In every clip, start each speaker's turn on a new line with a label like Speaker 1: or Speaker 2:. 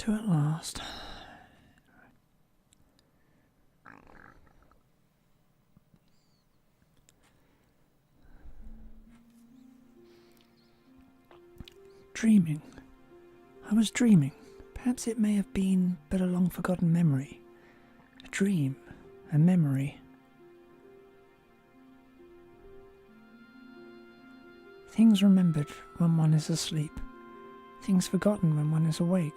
Speaker 1: to at last. Dreaming. I was dreaming. Perhaps it may have been but a long-forgotten memory. A dream. A memory. Things remembered when one is asleep. Things forgotten when one is awake.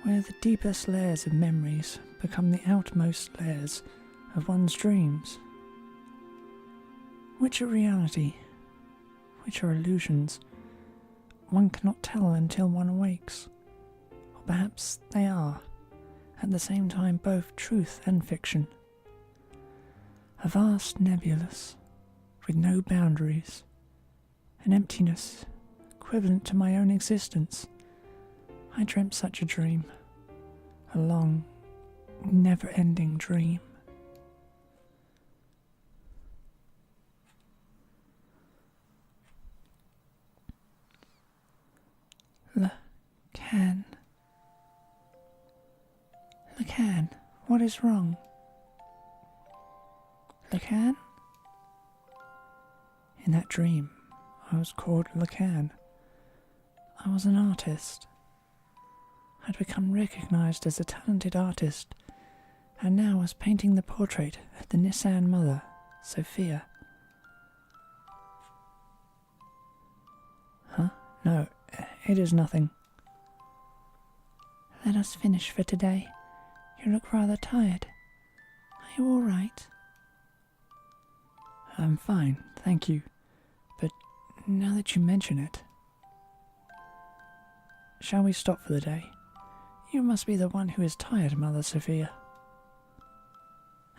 Speaker 1: Where the deepest layers of memories become the outmost layers of one's dreams. Which are reality? Which are illusions? One cannot tell until one awakes. Or perhaps they are, at the same time, both truth and fiction. A vast nebulous, with no boundaries. An emptiness, equivalent to my own existence. I dreamt such a dream. A long, never-ending dream. Lacan, what is wrong? Lacan? In that dream, I was called Lacan. I was an artist. I'd become recognized as a talented artist, and now was painting the portrait of the Nissan mother, Sophia. Huh? No, it is nothing. Let us finish for today. You look rather tired. Are you all right? I'm fine, thank you. But now that you mention it... Shall we stop for the day? You must be the one who is tired, Mother Sophia.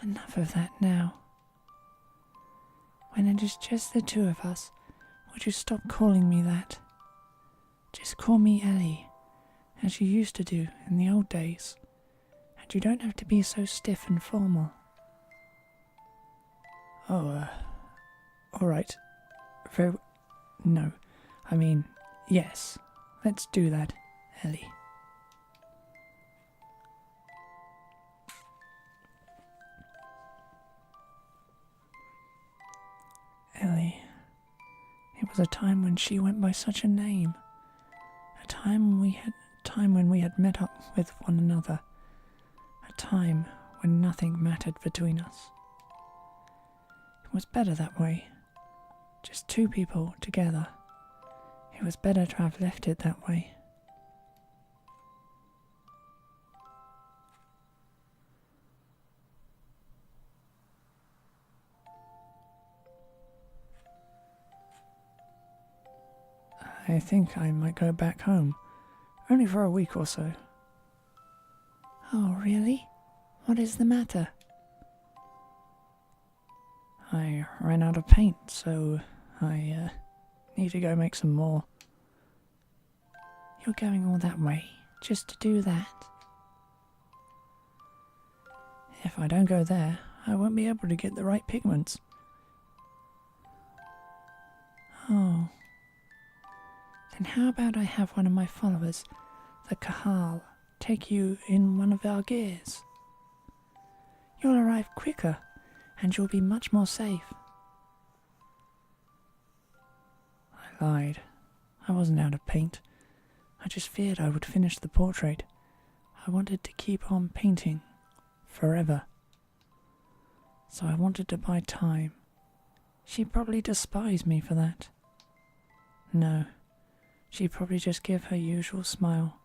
Speaker 1: Enough of that now. When it is just the two of us, would you stop calling me that? Just call me Ellie, as you used to do in the old days, and you don't have to be so stiff and formal. Oh, all right. No, I mean, yes. Let's do that, Ellie. Ellie. It was a time when she went by such a name. A time when we had met up with one another. A time when nothing mattered between us. It was better that way. Just two people together. It was better to have left it that way. I think I might go back home, only for a week or so. Oh, really? What is the matter? I ran out of paint, so I need to go make some more. You're going all that way, just to do that? If I don't go there, I won't be able to get the right pigments. Oh. Then how about I have one of my followers, the Kahal, take you in one of our gears? You'll arrive quicker, and you'll be much more safe. I lied. I wasn't out of paint. I just feared I would finish the portrait. I wanted to keep on painting, forever. So I wanted to buy time. She'd probably despise me for that. No. She'd probably just give her usual smile.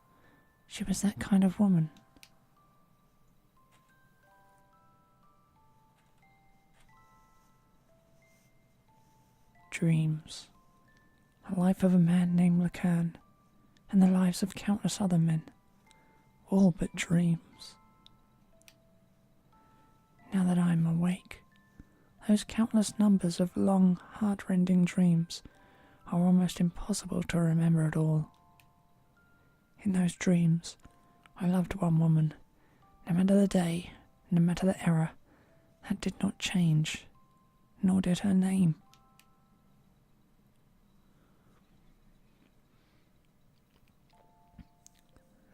Speaker 1: She was that kind of woman. Dreams. The life of a man named Lacan, and the lives of countless other men. All but dreams. Now that I'm awake, those countless numbers of long, heart-rending dreams are almost impossible to remember at all. In those dreams, I loved one woman. No matter the day, no matter the era, that did not change, nor did her name.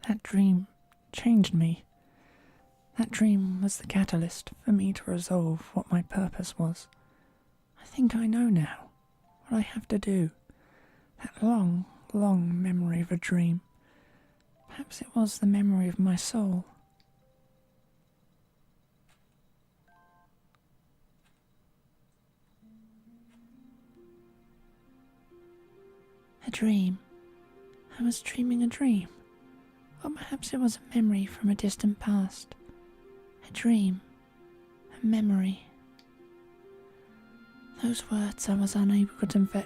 Speaker 1: That dream changed me. That dream was the catalyst for me to resolve what my purpose was. I think I know now what I have to do. That long, long memory of a dream. Perhaps it was the memory of my soul. A dream. I was dreaming a dream. Or perhaps it was a memory from a distant past. A dream. A memory. Those words I was unable to convey.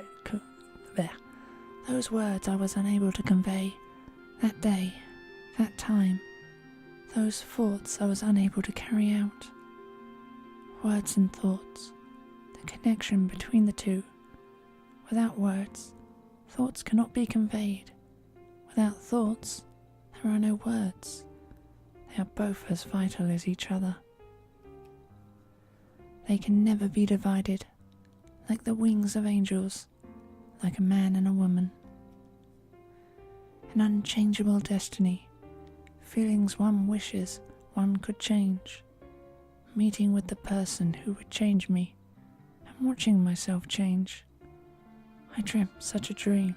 Speaker 1: Those words I was unable to convey. That day. That time. Those thoughts I was unable to carry out. Words and thoughts. The connection between the two. Without words, thoughts cannot be conveyed. Without thoughts, there are no words. They are both as vital as each other. They can never be divided, like the wings of angels, like a man and a woman. An unchangeable destiny, feelings one wishes one could change, meeting with the person who would change me, and watching myself change. I dreamt such a dream,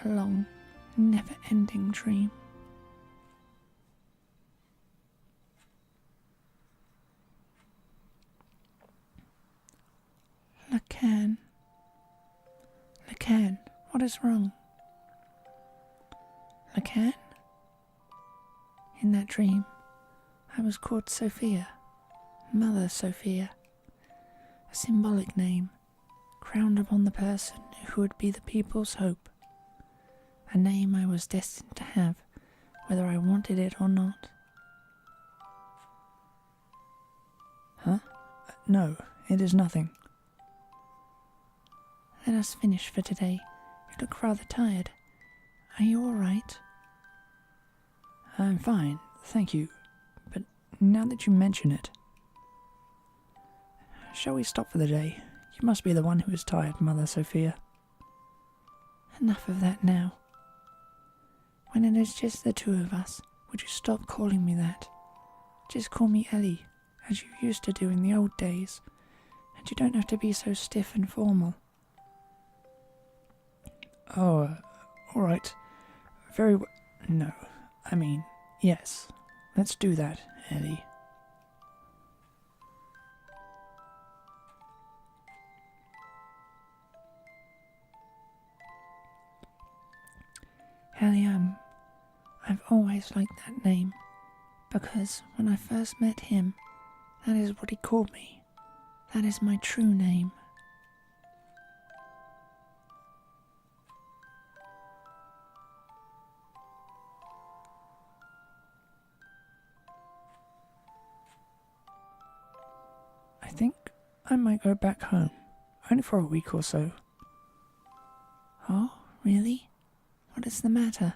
Speaker 1: a long, never-ending dream. Lacan, what is wrong? Lacan? In that dream, I was called Sophia, Mother Sophia, a symbolic name, crowned upon the person who would be the people's hope, a name I was destined to have, whether I wanted it or not. Huh? No, it is nothing. Let us finish for today. You look rather tired. Are you all right? I'm fine, thank you. But now that you mention it, shall we stop for the day? You must be the one who is tired, Mother Sophia. Enough of that now. When it is just the two of us, would you stop calling me that? Just call me Ellie, as you used to do in the old days, and you don't have to be so stiff and formal. Oh, all right. Very well. No, I mean, yes. Let's do that, Ellie. Ellie, I've always liked that name, because when I first met him, that is what he called me. That is my true name. I think I might go back home, only for a week or so. Oh, really? What is the matter?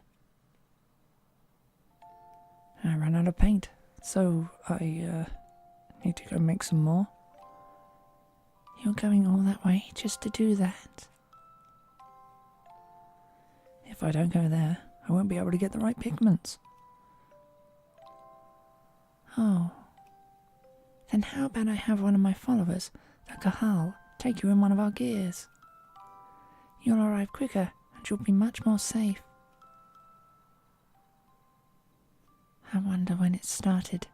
Speaker 1: I ran out of paint, so I need to go make some more. You're going all that way just to do that? If I don't go there, I won't be able to get the right pigments. Oh. Then how about I have one of my followers, the Kahal, take you in one of our gears? You'll arrive quicker, and you'll be much more safe. I wonder when it started.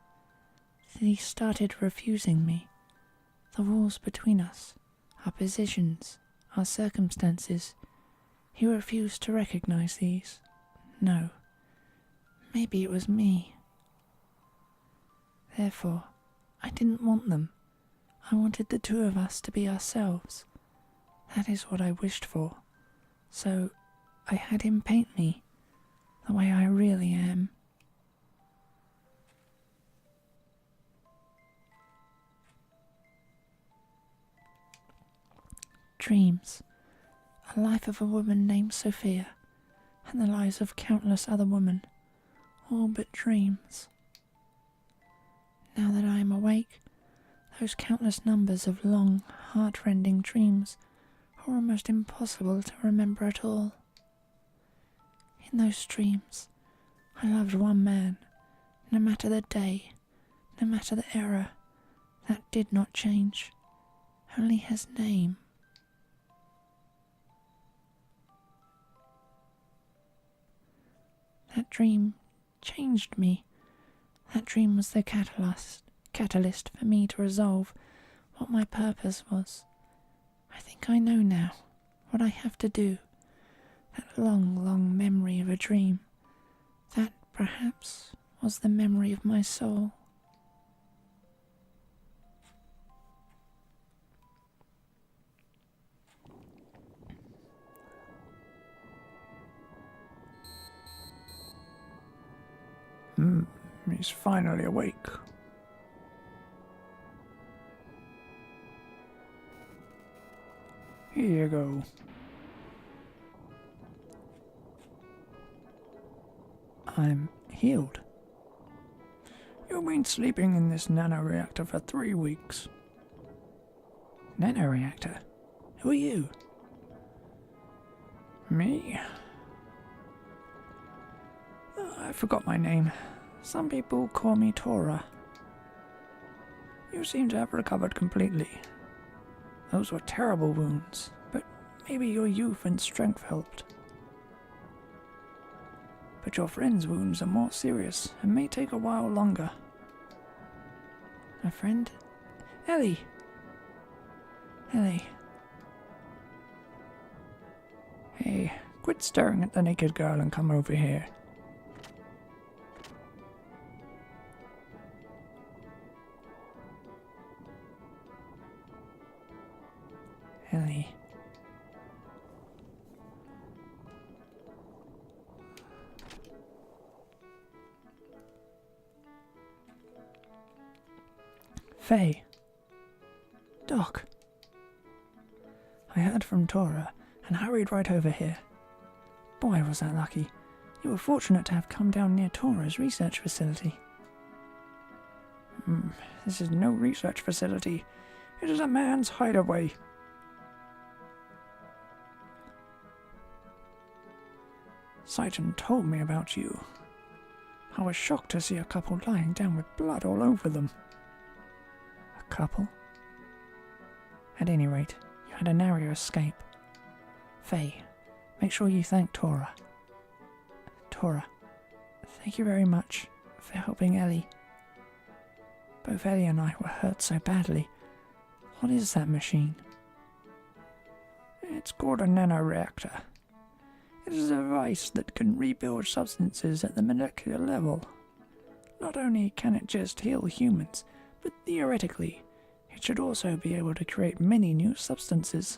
Speaker 1: That he started refusing me. The walls between us, our positions, our circumstances. He refused to recognize these. No. Maybe it was me. Therefore, I didn't want them. I wanted the two of us to be ourselves. That is what I wished for. So, I had him paint me, the way I really am. Dreams. A life of a woman named Sophia, and the lives of countless other women, all but dreams. Now that I am awake, those countless numbers of long, heart-rending dreams are almost impossible to remember at all. In those dreams, I loved one man, no matter the day, no matter the era. That did not change, only his name. That dream changed me. That dream was the catalyst for me to resolve what my purpose was. I think I know now what I have to do. That long, long memory of a dream. That, perhaps, was the memory of my soul. He's finally awake. Here you go. I'm healed. You've been sleeping in this nanoreactor for 3 weeks. Nanoreactor? Who are you? Me? I forgot my name. Some people call me Tora. You seem to have recovered completely. Those were terrible wounds, but maybe your youth and strength helped. But your friend's wounds are more serious and may take a while longer. A friend? Ellie! Ellie. Hey, quit staring at the naked girl and come over here. Ellie. Faye. Doc. I heard from Tora and hurried right over here. Boy, was that lucky. You were fortunate to have come down near Tora's research facility. This is no research facility. It is a man's hideaway. Saiton told me about you. I was shocked to see a couple lying down with blood all over them. A couple? At any rate, you had a narrow escape. Faye, make sure you thank Tora. Tora, thank you very much for helping Ellie. Both Ellie and I were hurt so badly. What is that machine? It's called a nanoreactor. It is a device that can rebuild substances at the molecular level. Not only can it just heal humans, but theoretically, it should also be able to create many new substances.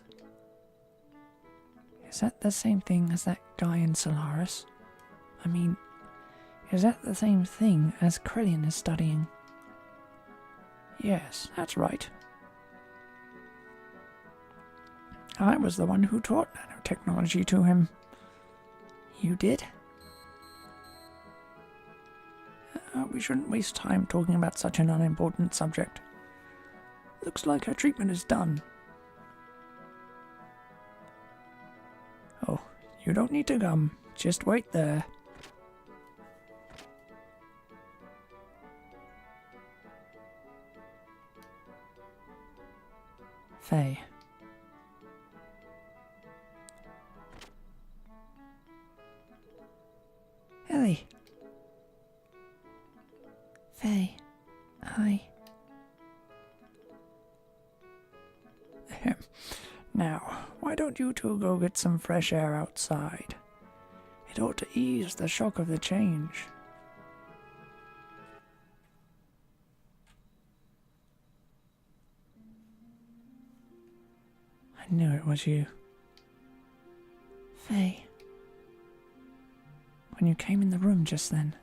Speaker 1: Is that the same thing as that guy in Solaris? I mean, is that the same thing as Krillin is studying? Yes, that's right. I was the one who taught nanotechnology to him. You did? We shouldn't waste time talking about such an unimportant subject. Looks like her treatment is done. Oh, you don't need to come. Just wait there. Faye. Ellie. Faye. Hi. Now, why don't you two go get some fresh air outside? It ought to ease the shock of the change. I knew it was you. Faye. When you came in the room just then,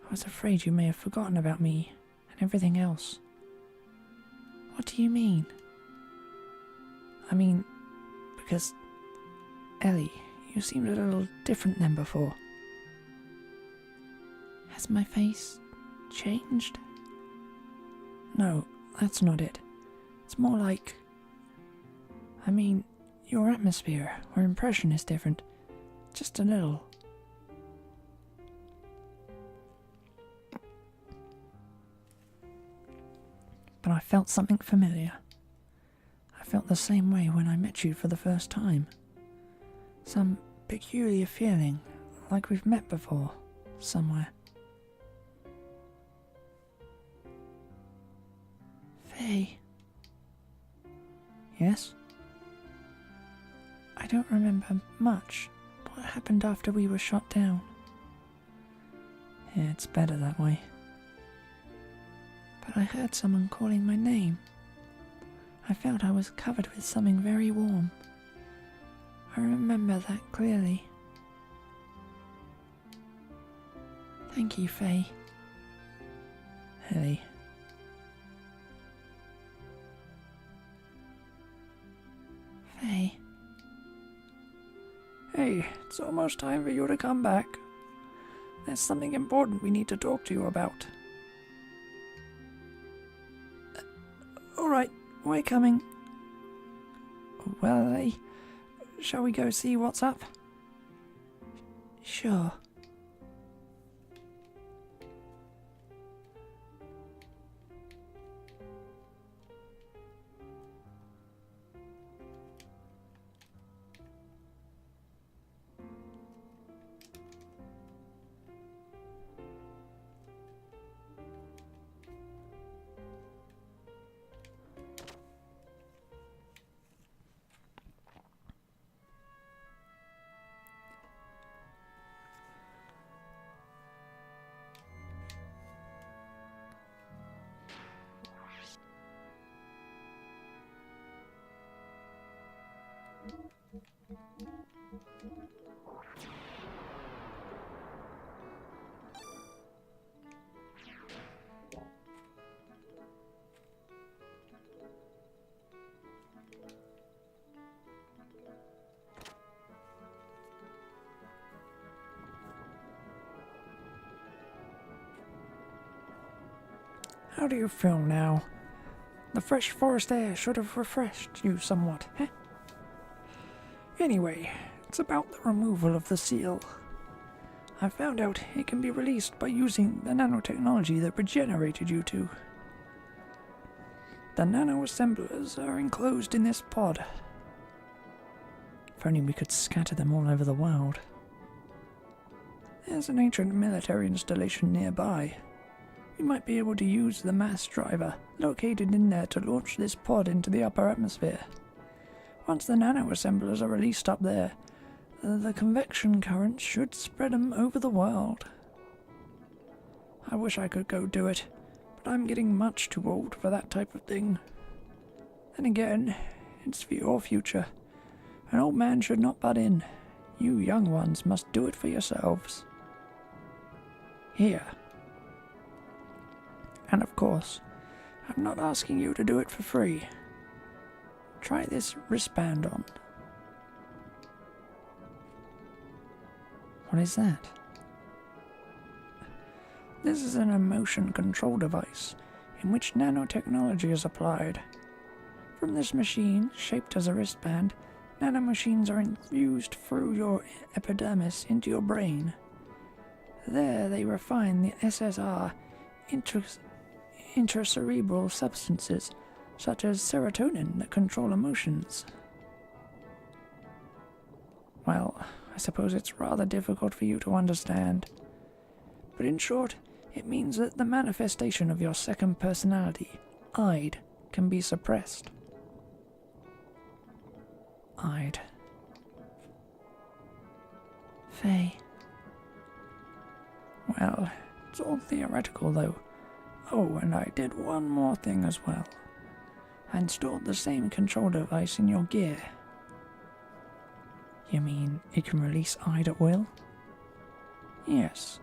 Speaker 1: I was afraid you may have forgotten about me and everything else. What do you mean? I mean, because, Ellie, you seemed a little different than before. Has my face changed? No, that's not it. It's more like... I mean, your atmosphere or impression is different. Just a little. but I felt something familiar. I felt the same way when I met you for the first time. Some peculiar feeling, like we've met before, somewhere. Faye. Yes? I don't remember much. What happened after we were shot down? Yeah, it's better that way. But I heard someone calling my name. I felt I was covered with something very warm. I remember that clearly. Thank you, Faye. Ellie. Faye. Hey, it's almost time for you to come back. There's something important we need to talk to you about. Alright, we're coming. Well, Ellie, shall we go see what's up? Sure. How do you feel now? The fresh forest air should have refreshed you somewhat, eh? Anyway, it's about the removal of the seal. I found out it can be released by using the nanotechnology that regenerated you two. The nanoassemblers are enclosed in this pod. If only we could scatter them all over the world. There's an ancient military installation nearby. We might be able to use the mass driver located in there to launch this pod into the upper atmosphere. Once the nanoassemblers are released up there, the convection current should spread them over the world. I wish I could go do it, but I'm getting much too old for that type of thing. Then again, it's for your future. An old man should not butt in. You young ones must do it for yourselves. Here. And of course, I'm not asking you to do it for free. Try this wristband on. What is that? This is an emotion control device in which nanotechnology is applied. From this machine, shaped as a wristband, nanomachines are infused through your epidermis into your brain. There they refine the SSR intracerebral substances, such as serotonin, that control emotions. Well, I suppose it's rather difficult for you to understand. But in short, it means that the manifestation of your second personality, I'd, can be suppressed. I'd. Faye. Well, it's all theoretical though. Oh, and I did one more thing as well. I installed the same control device in your gear. You mean it can release I'd at will? Yes,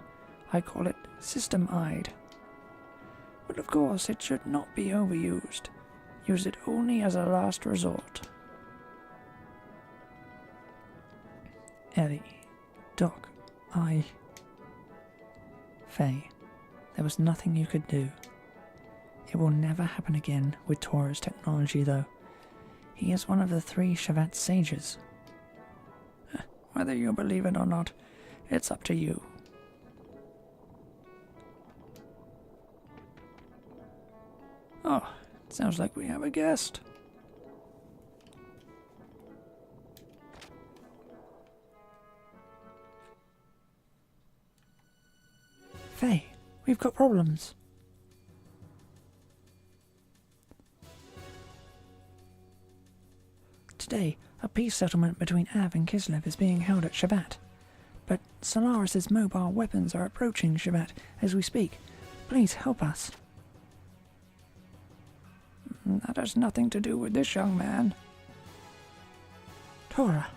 Speaker 1: I call it System I'd. But of course it should not be overused. Use it only as a last resort. Ellie, Doc, Faye, there was nothing you could do. It will never happen again with Toro's technology, though. He is one of the 3 Shavat sages. Whether you believe it or not, it's up to you. Oh, Sounds like we have a guest. Faye, we've got problems. Today, a peace settlement between Av and Kislev is being held at Shavat. But Solaris's mobile weapons are approaching Shavat as we speak. Please help us. That has nothing to do with this young man. Tora.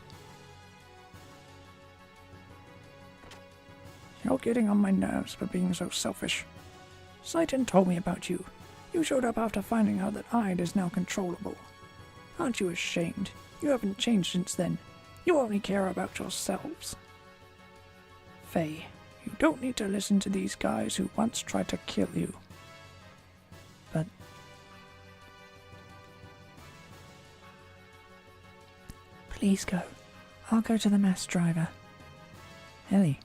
Speaker 1: You're getting on my nerves for being so selfish. Satan told me about you. You showed up after finding out that Ide is now controllable. Aren't you ashamed? You haven't changed since then. You only care about yourselves. Faye, you don't need to listen to these guys who once tried to kill you. But... please go. I'll go to the mass driver. Ellie.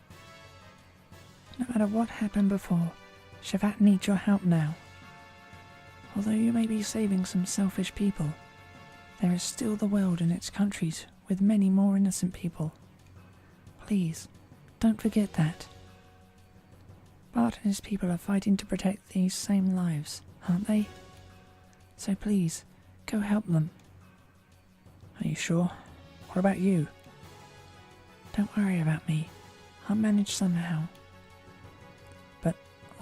Speaker 1: No matter what happened before, Shavat needs your help now. Although you may be saving some selfish people, there is still the world and its countries with many more innocent people. Please, don't forget that. Bart and his people are fighting to protect these same lives, aren't they? So please, go help them. Are you sure? What about you? Don't worry about me. I'll manage somehow. But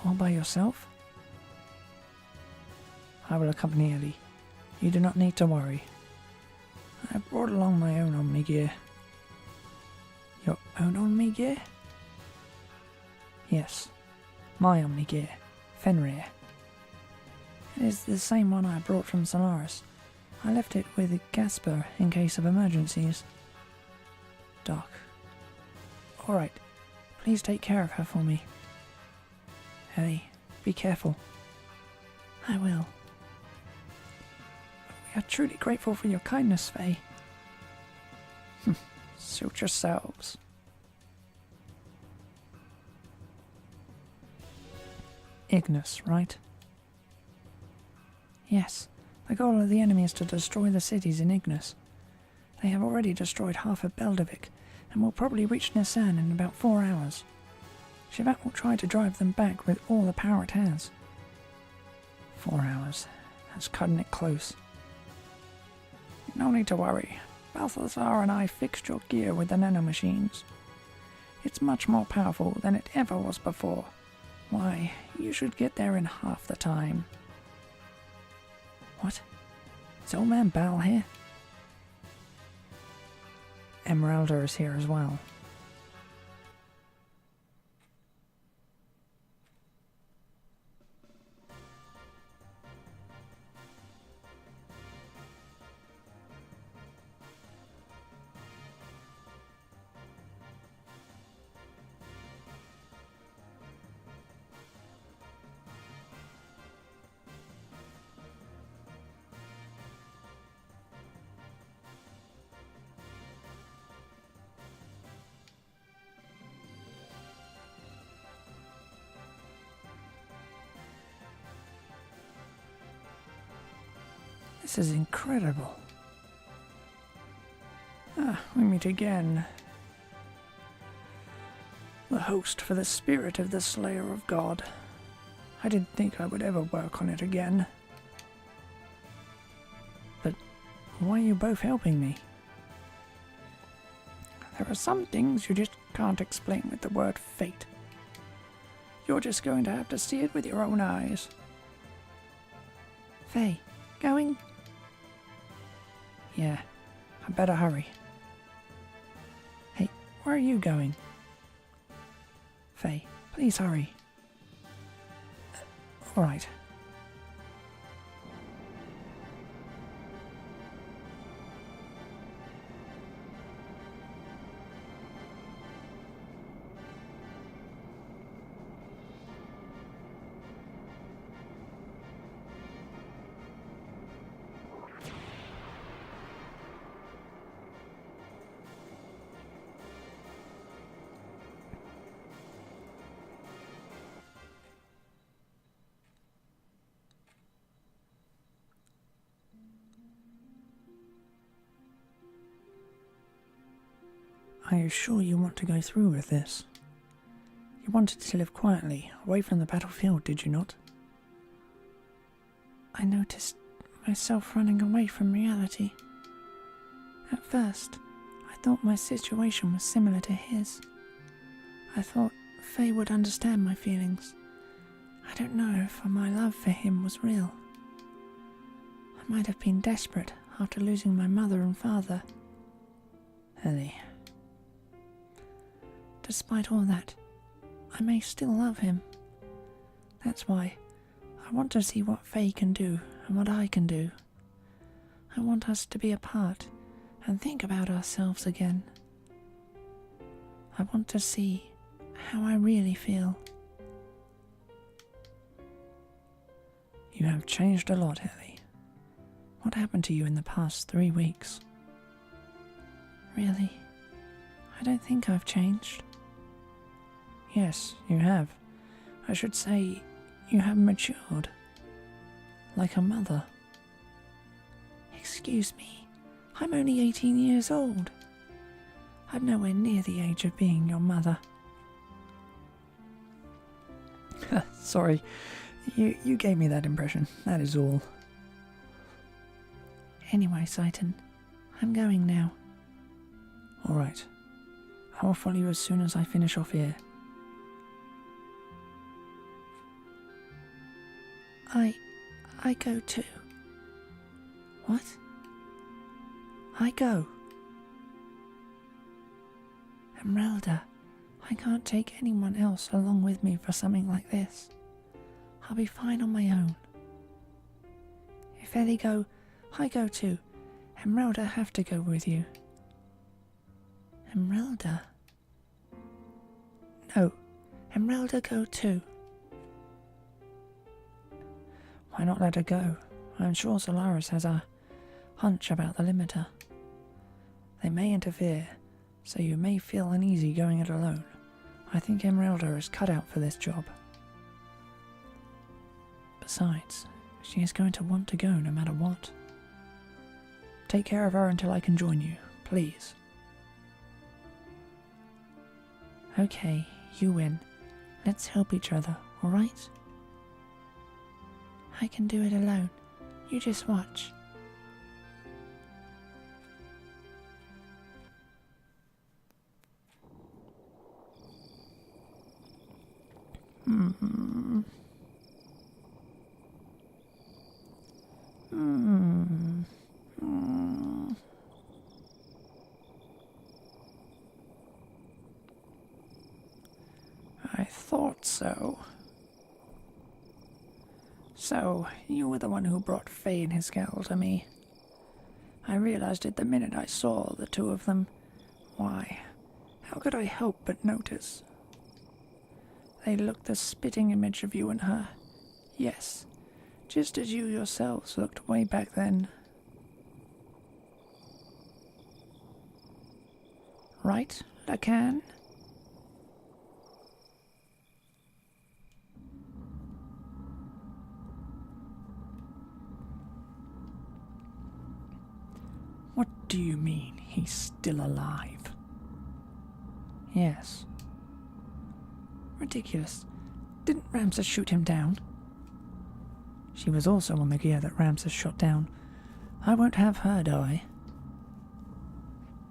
Speaker 1: all by yourself? I will accompany Ellie. You do not need to worry. I have brought along my own Omni gear. Your own Omni gear? Yes, my Omni gear, Fenrir. It is the same one I brought from Solaris. I left it with Gasper in case of emergencies. Doc. Alright, please take care of her for me. Ellie, be careful. I will. We are truly grateful for your kindness, Faye. Suit yourselves. Ignis, right? Yes. The goal of the enemy is to destroy the cities in Ignis. They have already destroyed half of Beldavik, and will probably reach Nisan in about 4 hours. Shavat will try to drive them back with all the power it has. 4 hours. That's cutting it close. No need to worry. Balthazar and I fixed your gear with the nanomachines. It's much more powerful than it ever was before. Why, you should get there in half the time. What? Is old man Bal here? Emeralda is here as well. This is incredible. We meet again. The host for the spirit of the Slayer of God. I didn't think I would ever work on it again. But why are you both helping me? There are some things you just can't explain with the word fate. You're just going to have to see it with your own eyes. Faye, going? Yeah, I better hurry. Hey, where are you going? Faye, please hurry. Alright. Are you sure you want to go through with this? You wanted to live quietly, away from the battlefield, did you not? I noticed myself running away from reality. At first, I thought my situation was similar to his. I thought Faye would understand my feelings. I don't know if my love for him was real. I might have been desperate after losing my mother and father. Ellie. Despite all that, I may still love him. That's why I want to see what Faye can do and what I can do. I want us to be apart and think about ourselves again. I want to see how I really feel. You have changed a lot, Ellie. What happened to you in the past 3 weeks? Really? I don't think I've changed. Yes, you have. I should say, you have matured. Like a mother. Excuse me, I'm only 18 years old. I'm nowhere near the age of being your mother. Sorry, you gave me that impression, that is all. Anyway, Saitan, I'm going now. Alright. I will follow you as soon as I finish off here. I go too. What? I go. Emeralda, I can't take anyone else along with me for something like this. I'll be fine on my own. If Ellie go, I go too. Emeralda have to go with you. Emeralda? No, Emeralda go too. Why not let her go? I'm sure Solaris has a hunch about the limiter. They may interfere, so you may feel uneasy going it alone. I think Emeralda is cut out for this job. Besides, she is going to want to go no matter what. Take care of her until I can join you, please. Okay, you win. Let's help each other, alright? I can do it alone. You just watch. I thought so. So, you were the one who brought Faye and his gal to me. I realized it the minute I saw the two of them. Why, how could I help but notice? They looked the spitting image of you and her. Yes, just as you yourselves looked way back then. Right, Lacan? What do you mean he's still alive? Yes. Ridiculous. Didn't Ramses shoot him down? She was also on the gear that Ramses shot down. I won't have her die.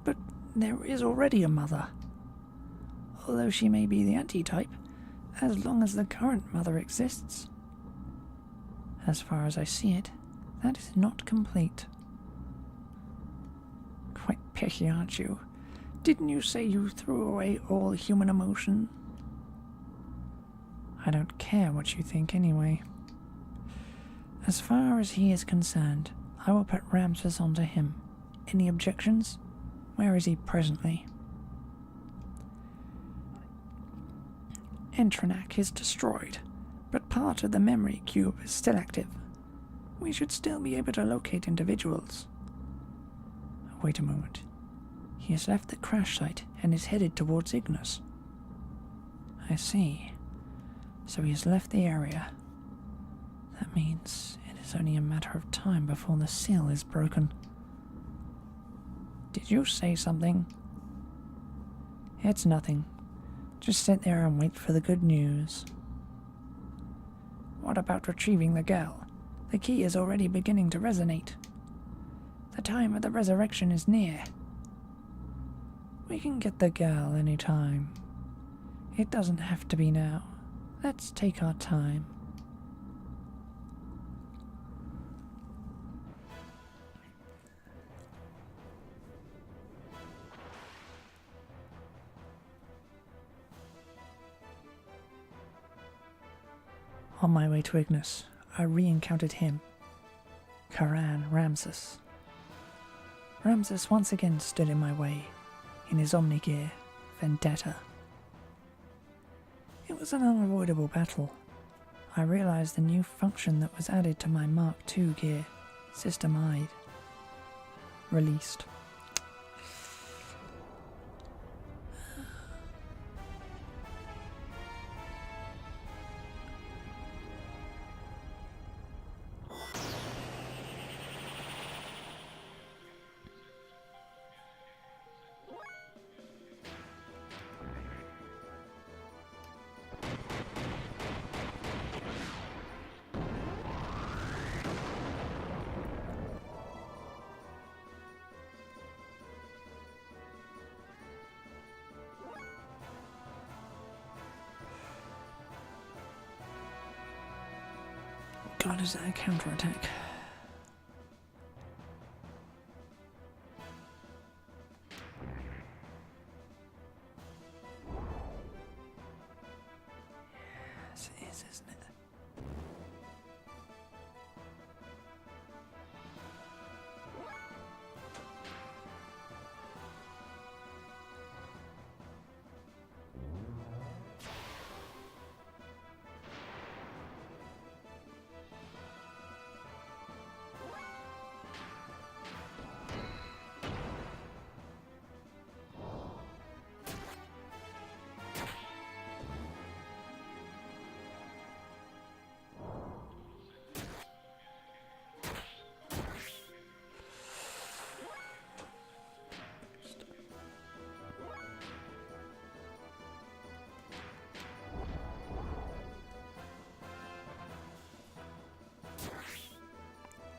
Speaker 1: But there is already a mother. Although she may be the anti-type, as long as the current mother exists. As far as I see it, that is not complete. Quite picky, aren't you? Didn't you say you threw away all human emotion? I don't care what you think anyway. As far as he is concerned, I will put Ramses onto him. Any objections? Where is he presently? Entranac is destroyed, but part of the memory cube is still active. We should still be able to locate individuals. Wait a moment. He has left the crash site and is headed towards Ignis. I see. So he has left the area. That means it is only a matter of time before the seal is broken. Did you say something? It's nothing. Just sit there and wait for the good news. What about retrieving the girl? The key is already beginning to resonate. The time of the resurrection is near. We can get the girl any time. It doesn't have to be now. Let's take our time. On my way to Ignis, I re-encountered him, Karan Ramses. Ramses once again stood in my way, in his Omni-Gear, Vendetta. It was an unavoidable battle. I realized the new function that was added to my Mark II gear, System-eyed, released. God, is that a counterattack? Yes, it is, isn't it?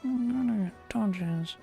Speaker 1: No, dodges.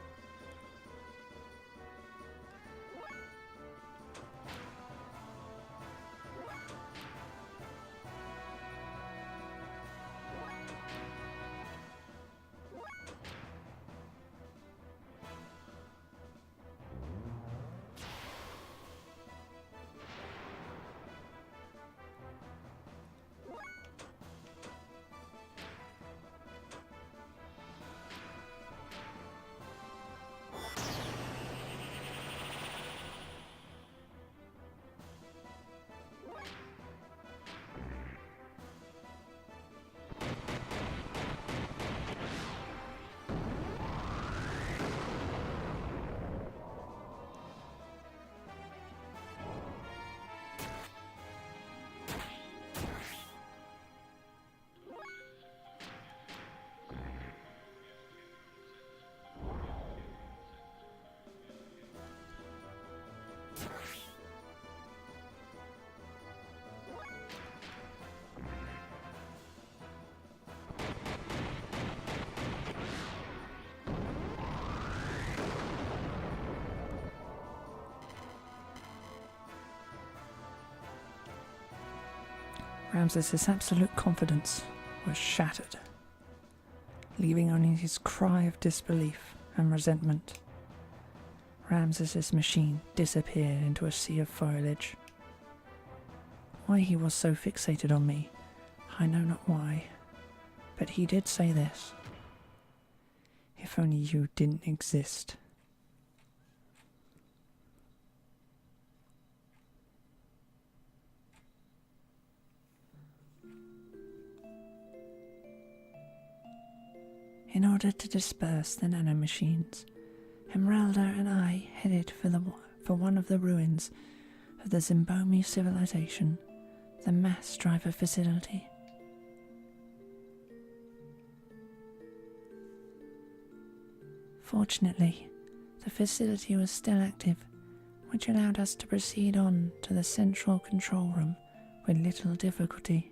Speaker 1: Ramses' absolute confidence was shattered, leaving only his cry of disbelief and resentment. Ramses' machine disappeared into a sea of foliage. Why he was so fixated on me, I know not why, but he did say this: "If only you didn't exist." In order to disperse the nanomachines, Emeralda and I headed for one of the ruins of the Zimbomi civilization, the mass driver facility. Fortunately, the facility was still active which allowed us to proceed on to the central control room with little difficulty.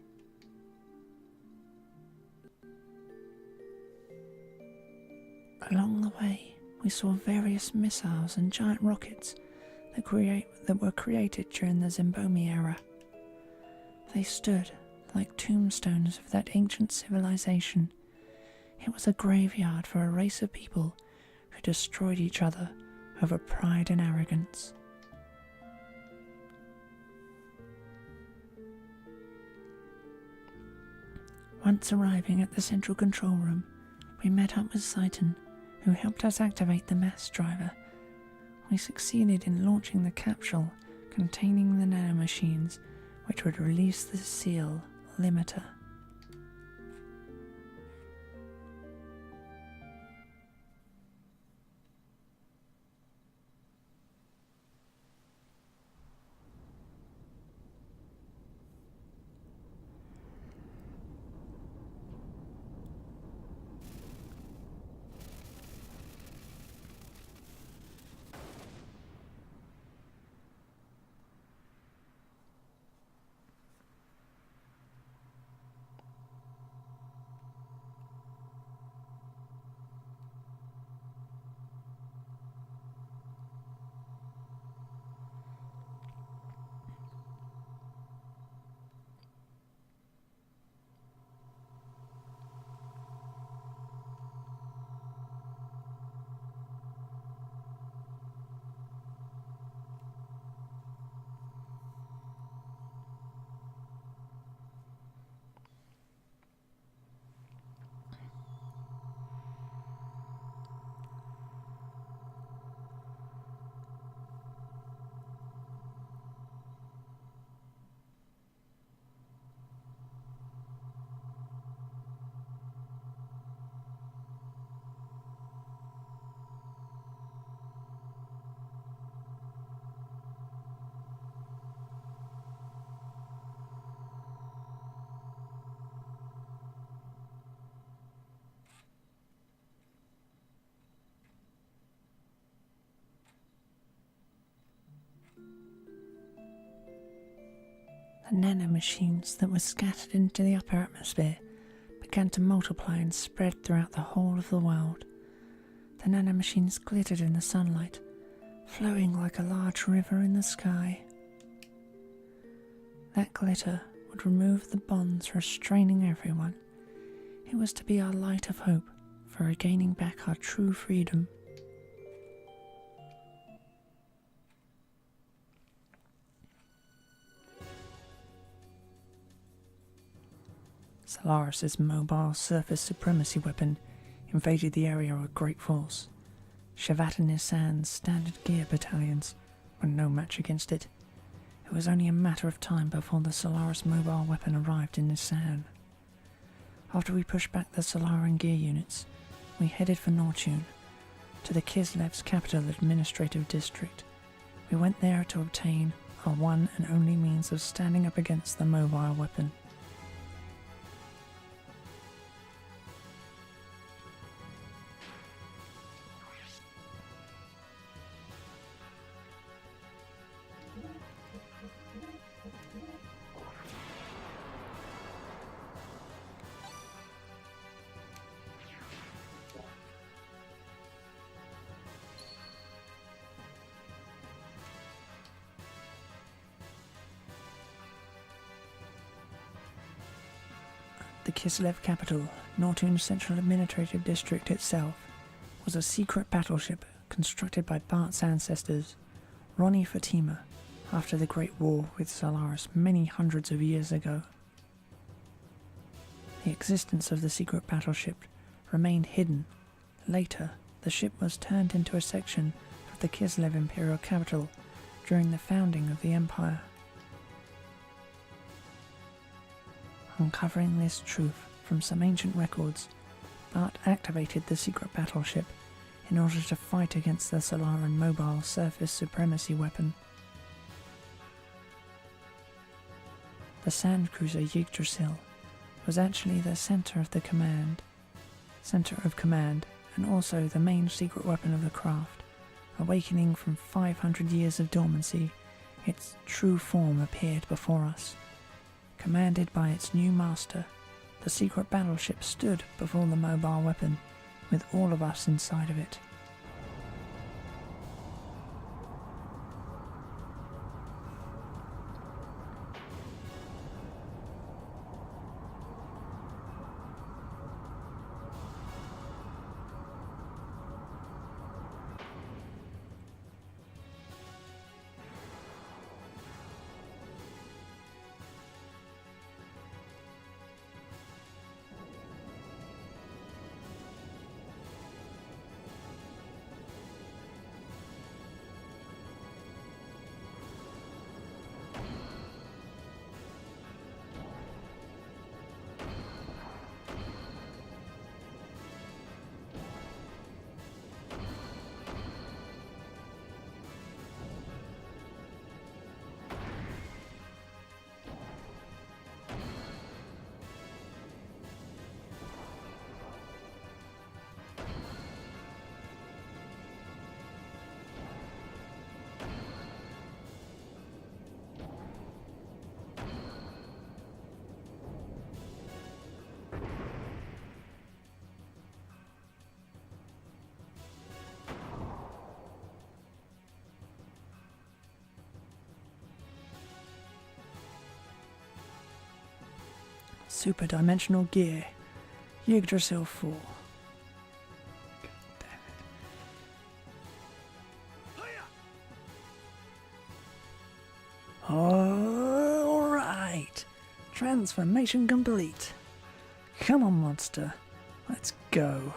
Speaker 1: Along the way, we saw various missiles and giant rockets that were created during the Zembomi era. They stood like tombstones of that ancient civilization. It was a graveyard for a race of people who destroyed each other over pride and arrogance. Once arriving at the central control room, we met up with Saiton, who helped us activate the mass driver. We succeeded in launching the capsule containing the nanomachines, which would release the seal limiter. The nanomachines that were scattered into the upper atmosphere began to multiply and spread throughout the whole of the world. The nanomachines glittered in the sunlight, flowing like a large river in the sky. That glitter would remove the bonds restraining everyone. It was to be our light of hope for regaining back our true freedom. Solaris' mobile surface supremacy weapon invaded the area with great force. Shavat and Nissan's standard gear battalions were no match against it. It was only a matter of time before the Solaris mobile weapon arrived in Nissan. After we pushed back the Solaran gear units, we headed for Nortune, to the Kislev's capital administrative district. We went there to obtain our one and only means of standing up against the mobile weapon. The Kislev capital, Nortune's central administrative district itself, was a secret battleship constructed by Bart's ancestors, Ronnie Fatima, after the Great War with Solaris many hundreds of years ago. The existence of the secret battleship remained hidden. Later, the ship was turned into a section of the Kislev imperial capital during the founding of the empire. Uncovering this truth from some ancient records, Bart activated the secret battleship in order to fight against the Solaran mobile surface supremacy weapon. The sand cruiser Yggdrasil was actually the center of command, and also the main secret weapon of the craft, Awakening from 500 years of dormancy, its true form appeared before us. Commanded by its new master, the secret battleship stood before the mobile weapon, with all of us inside of it. Superdimensional gear. Yggdrasil 4. Damn it. Alright. Transformation complete. Come on, monster. Let's go.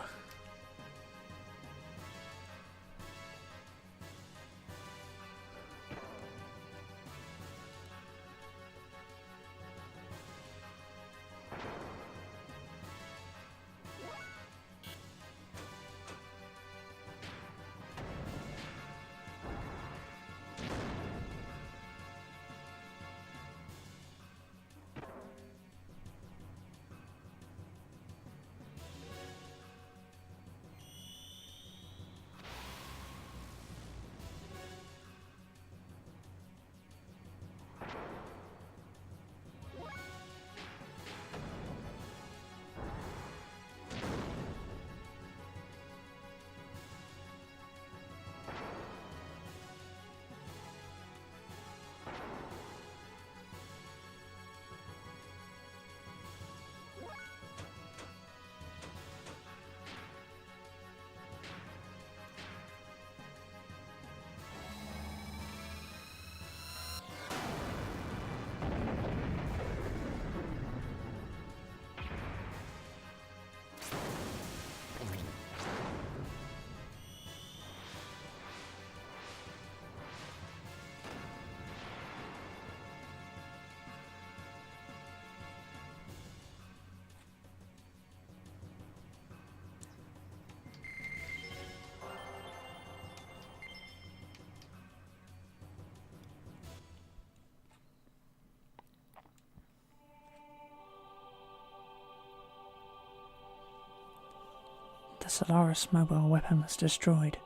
Speaker 1: The Solaris mobile weapon was destroyed,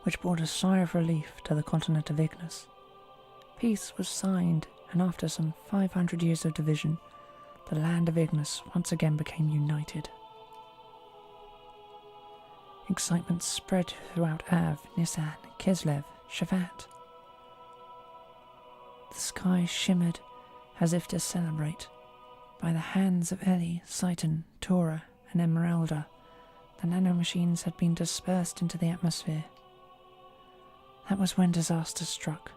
Speaker 1: which brought a sigh of relief to the continent of Ignis. Peace was signed, and after some 500 years of division, the land of Ignis once again became united. Excitement spread throughout Av, Nisan, Kislev, Shavat. The sky shimmered as if to celebrate. By the hands of Eli, Saitan, Tora, and Emeralda, the nanomachines had been dispersed into the atmosphere. That was when disaster struck.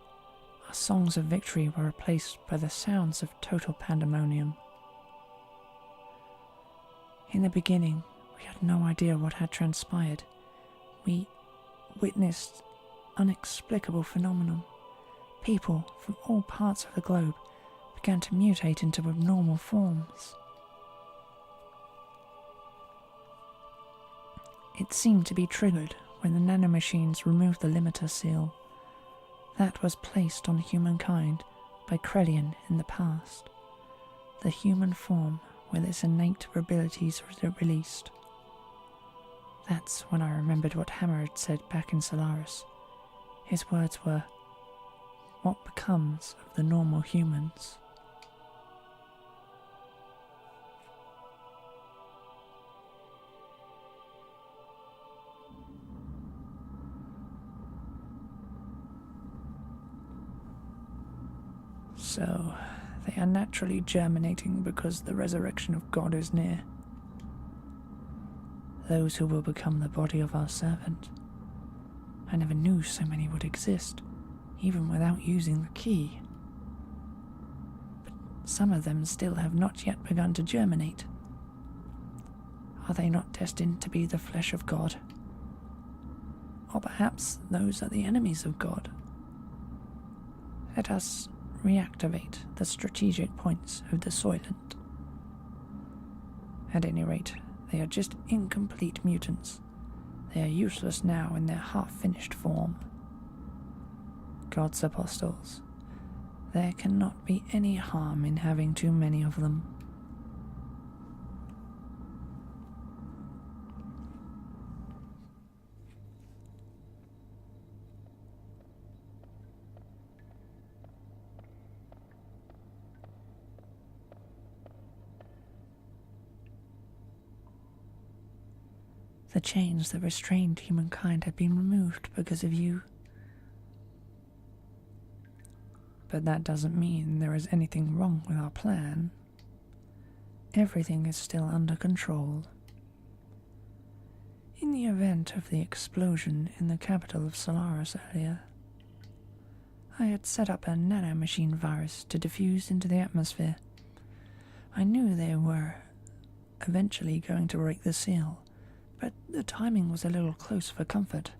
Speaker 1: Our songs of victory were replaced by the sounds of total pandemonium. In the beginning, we had no idea what had transpired. We witnessed inexplicable phenomenon. People from all parts of the globe began to mutate into abnormal forms. It seemed to be triggered when the nanomachines removed the limiter seal. That was placed on humankind by Krelian in the past. The human form with its innate abilities was released. That's when I remembered what Hammer had said back in Solaris. His words were, "What becomes of the normal humans?" So, they are naturally germinating because the resurrection of God is near. Those who will become the body of our servant. I never knew so many would exist, even without using the key. But some of them still have not yet begun to germinate. Are they not destined to be the flesh of God? Or perhaps those are the enemies of God? Let us reactivate the strategic points of the Soylent. At any rate, they are just incomplete mutants. They are useless now in their half-finished form. God's apostles. There cannot be any harm in having too many of them. The chains that restrained humankind had been removed because of you. But that doesn't mean there is anything wrong with our plan. Everything is still under control. In the event of the explosion in the capital of Solaris earlier, I had set up a nanomachine virus to diffuse into the atmosphere. I knew they were eventually going to break the seal, but the timing was a little close for comfort.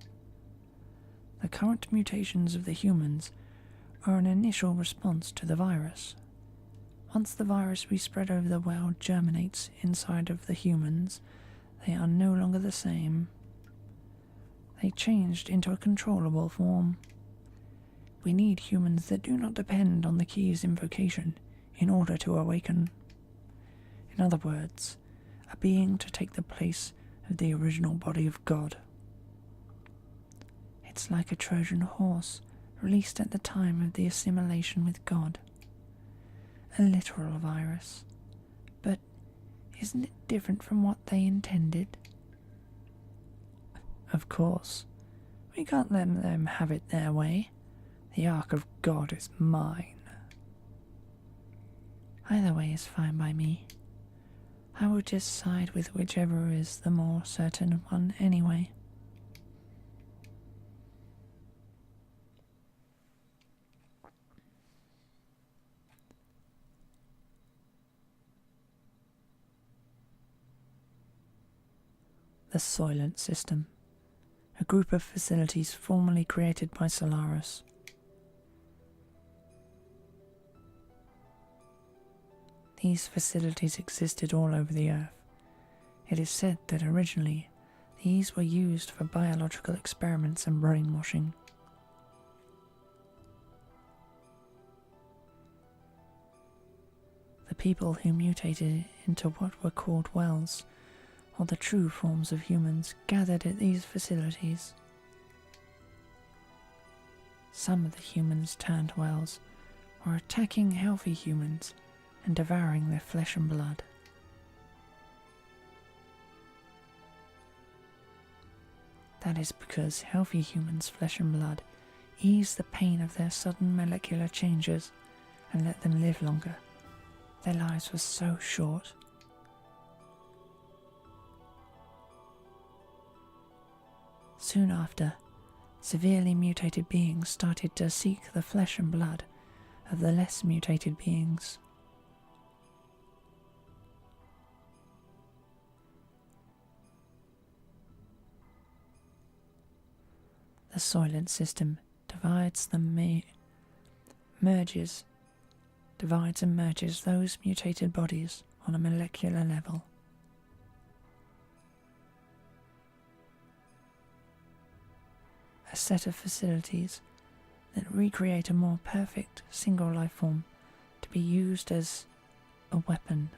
Speaker 1: The current mutations of the humans are an initial response to the virus. Once the virus we spread over the world germinates inside of the humans, they are no longer the same. They changed into a controllable form. We need humans that do not depend on the key's invocation in order to awaken. In other words, a being to take the place of the original body of God. It's like a Trojan horse released at the time of the assimilation with God. A literal virus. But isn't it different from what they intended? Of course. We can't let them have it their way. The Ark of God is mine. Either way is fine by me. I will just side with whichever is the more certain one anyway. The Soylent System, a group of facilities formerly created by Solaris. These facilities existed all over the Earth. It is said that originally these were used for biological experiments and brainwashing. The people who mutated into what were called wells, or the true forms of humans, gathered at these facilities. Some of the humans turned wells were attacking healthy humans and devouring their flesh and blood. That is because healthy humans' flesh and blood ease the pain of their sudden molecular changes and let them live longer. Their lives were so short. Soon after, severely mutated beings started to seek the flesh and blood of the less mutated beings. The Soylent System divides and merges those mutated bodies on a molecular level. A set of facilities that recreate a more perfect single life form to be used as a weapon.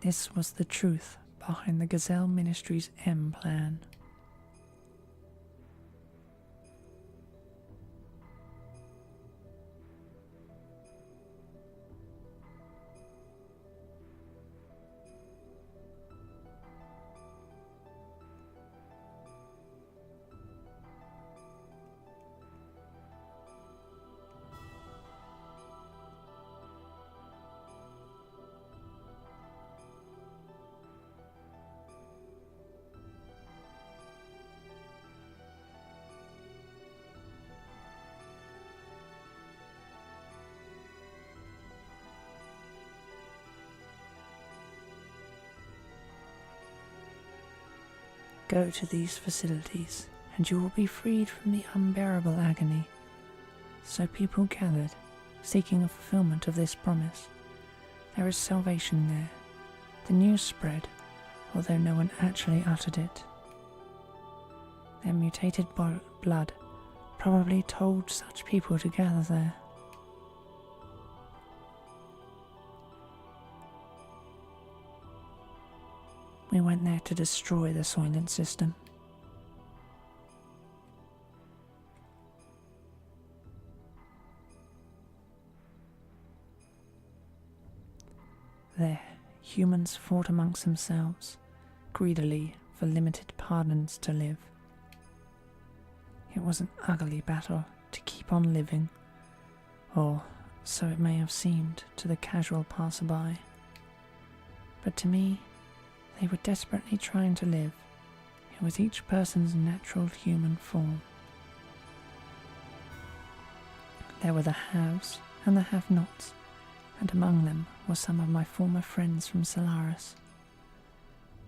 Speaker 1: This was the truth behind the Gazelle Ministries' M plan. Go to these facilities, and you will be freed from the unbearable agony. So people gathered, seeking a fulfillment of this promise. There is salvation there. The news spread, although no one actually uttered it. Their mutated blood probably told such people to gather there. We went there to destroy the Soylent System. There, humans fought amongst themselves, greedily for limited pardons to live. It was an ugly battle to keep on living, or so it may have seemed to the casual passerby. But to me, they were desperately trying to live. It was each person's natural human form. There were the haves and the have-nots, and among them were some of my former friends from Solaris.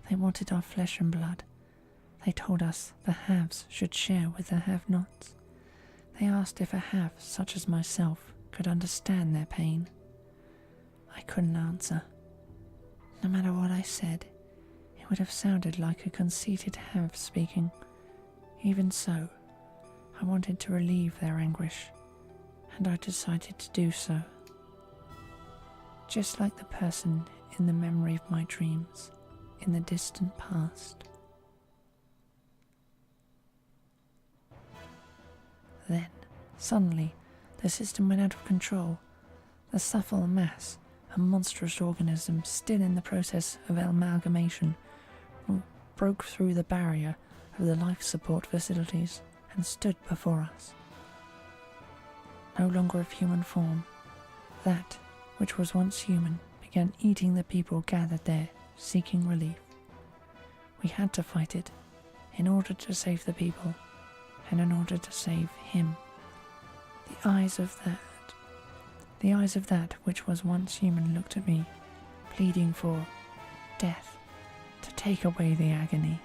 Speaker 1: They wanted our flesh and blood. They told us the haves should share with the have-nots. They asked if a have such as myself could understand their pain. I couldn't answer. No matter what I said, it would have sounded like a conceited have speaking. Even so, I wanted to relieve their anguish, and I decided to do so. Just like the person in the memory of my dreams, in the distant past. Then, suddenly, the system went out of control. The subtle mass, a monstrous organism still in the process of amalgamation, broke through the barrier of the life support facilities and stood before us. No longer of human form, that which was once human began eating the people gathered there, seeking relief. We had to fight it, in order to save the people, and in order to save him. The eyes of that which was once human looked at me, pleading for death, to take away the agony.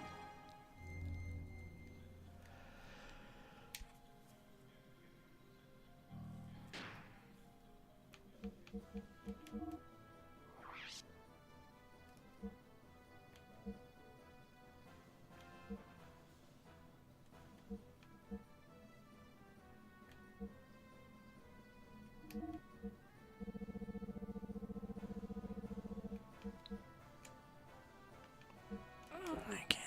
Speaker 1: Okay,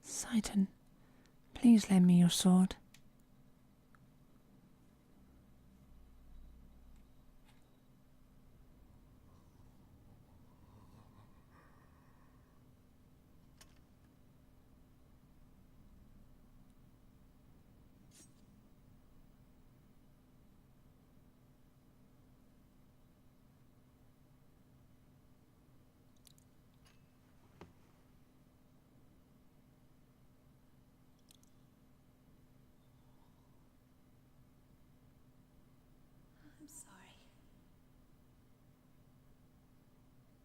Speaker 1: Saitan, please lend me your sword.
Speaker 2: I'm sorry.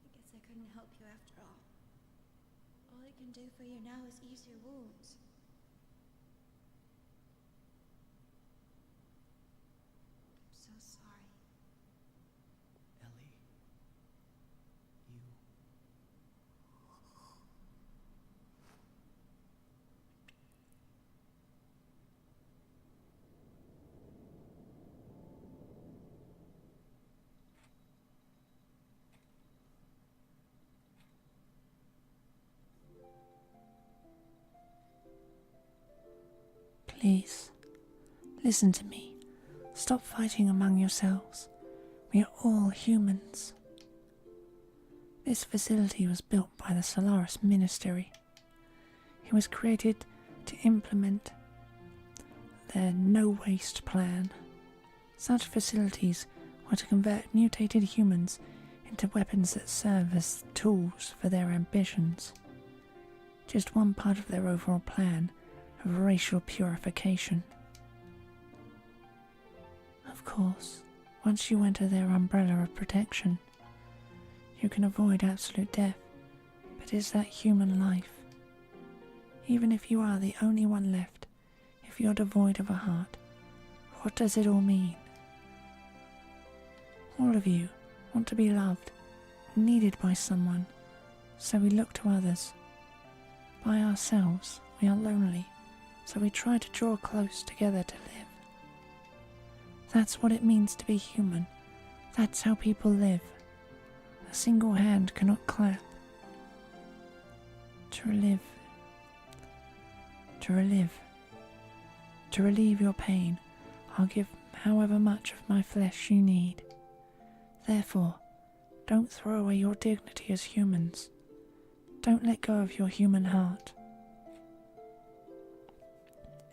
Speaker 2: I guess I couldn't help you after all. All I can do for you now is ease your wounds. I'm so sorry.
Speaker 3: Ellie, you...
Speaker 1: Please, listen to me. Stop fighting among yourselves. We are all humans. This facility was built by the Solaris Ministry. It was created to implement their no-waste plan. Such facilities were to convert mutated humans into weapons that serve as tools for their ambitions. Just one part of their overall plan of racial purification. Of course, once you enter their umbrella of protection, you can avoid absolute death, but is that human life? Even if you are the only one left, if you're devoid of a heart, what does it all mean? All of you want to be loved, needed by someone, so we look to others. By ourselves, we are lonely, so we try to draw close together to live. That's what it means to be human. That's how people live. A single hand cannot clap. To relieve your pain, I'll give however much of my flesh you need. Therefore, don't throw away your dignity as humans. Don't let go of your human heart.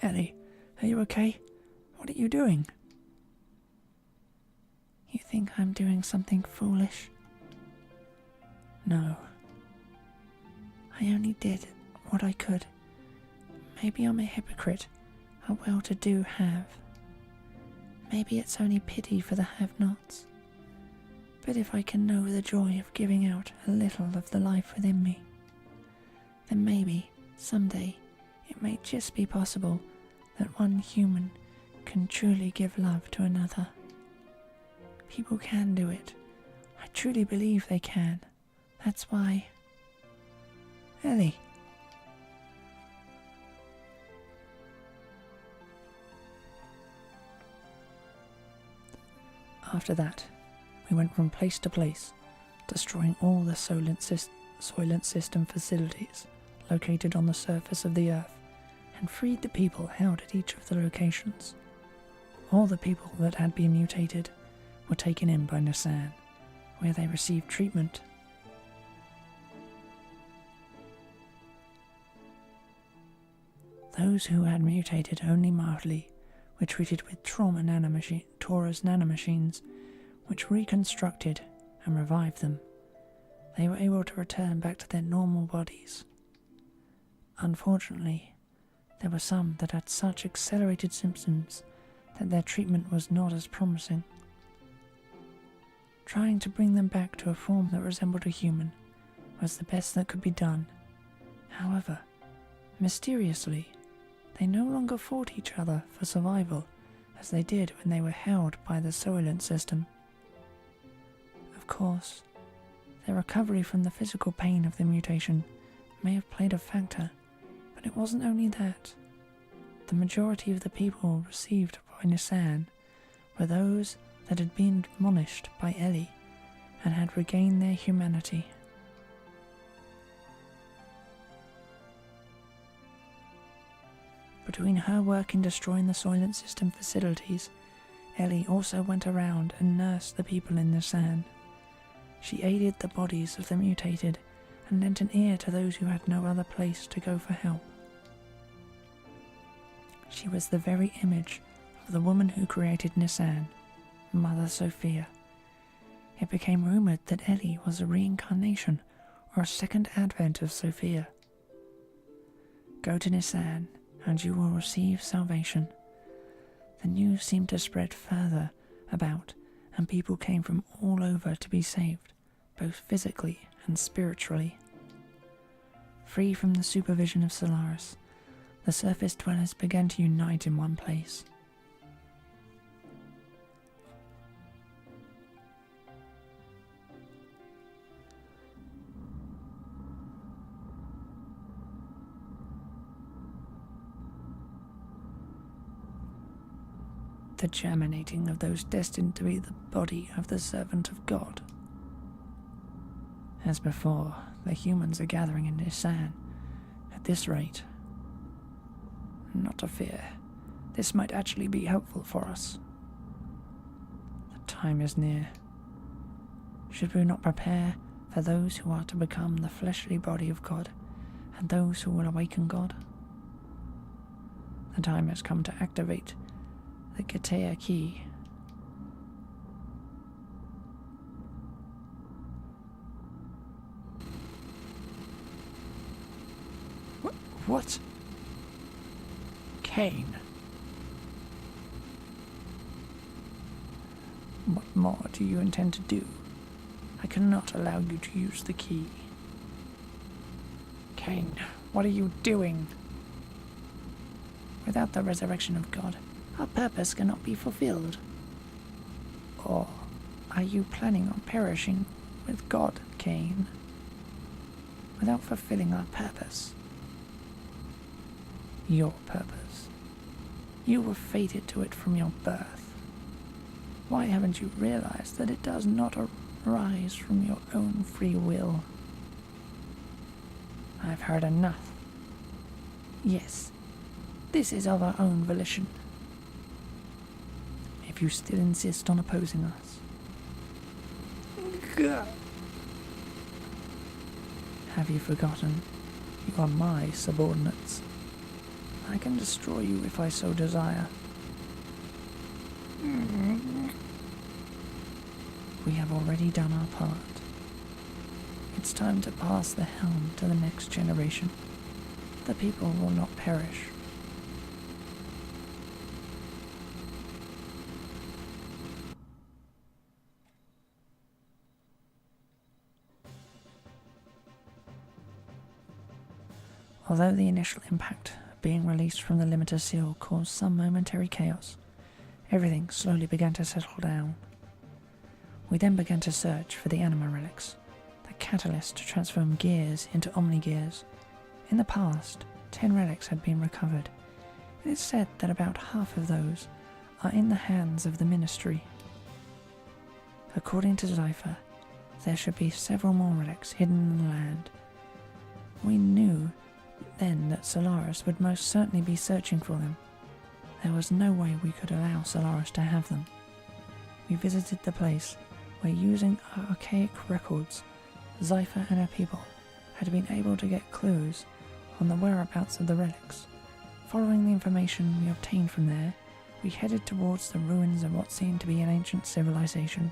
Speaker 1: Ellie, are you okay? What are you doing? You think I'm doing something foolish? No. I only did what I could. Maybe I'm a hypocrite, a well-to-do have. Maybe it's only pity for the have-nots. But if I can know the joy of giving out a little of the life within me, then maybe, someday, it may just be possible that one human can truly give love to another. People can do it. I truly believe they can. That's why... Ellie. After that, we went from place to place, destroying all the Soylent System facilities located on the surface of the Earth, and freed the people held at each of the locations. All the people that had been mutated were taken in by Nissan, where they received treatment. Those who had mutated only mildly were treated with Taurus nanomachines, which reconstructed and revived them. They were able to return back to their normal bodies. Unfortunately, there were some that had such accelerated symptoms that their treatment was not as promising. Trying to bring them back to a form that resembled a human was the best that could be done. However, mysteriously, they no longer fought each other for survival as they did when they were held by the Soylent system. Of course, their recovery from the physical pain of the mutation may have played a factor, but it wasn't only that. The majority of the people received by Nissan were those that had been admonished by Ellie and had regained their humanity. Between her work in destroying the Soylent System facilities, Ellie also went around and nursed the people in Nissan. She aided the bodies of the mutated and lent an ear to those who had no other place to go for help. She was the very image of the woman who created Nissan, Mother Sophia. It became rumoured that Ellie was a reincarnation or a second advent of Sophia. Go to Nissan and you will receive salvation. The news seemed to spread further about, and people came from all over to be saved, both physically and spiritually. Free from the supervision of Solaris, the surface dwellers began to unite in one place. The germinating of those destined to be the body of the servant of God. As before, the humans are gathering in Nissan. At this rate, not to fear, this might actually be helpful for us. The time is near. Should we not prepare for those who are to become the fleshly body of God and those who will awaken God? The time has come to activate the Gatea key. What? Cain. What more do you intend to do? I cannot allow you to use the key. Cain, what are you doing? Without the resurrection of God, our purpose cannot be fulfilled. Or are you planning on perishing with God, Cain, without fulfilling our purpose? Your purpose. You were fated to it from your birth. Why haven't you realized that it does not arise from your own free will? I've heard enough. Yes, this is of our own volition. If you still insist on opposing us, have you forgotten? You are my subordinates. I can destroy you if I so desire. We have already done our part. It's time to pass the helm to the next generation. The people will not perish. Although the initial impact of being released from the limiter seal caused some momentary chaos, everything slowly began to settle down. We then began to search for the anima relics, the catalyst to transform gears into omni-gears. In the past, 10 relics had been recovered. It is said that about half of those are in the hands of the Ministry. According to Zypher, there should be several more relics hidden in the land. We knew then that Solaris would most certainly be searching for them. There was no way we could allow Solaris to have them. We visited the place where, using archaic records, Zypher and her people had been able to get clues on the whereabouts of the relics. Following the information we obtained from there, we headed towards the ruins of what seemed to be an ancient civilization.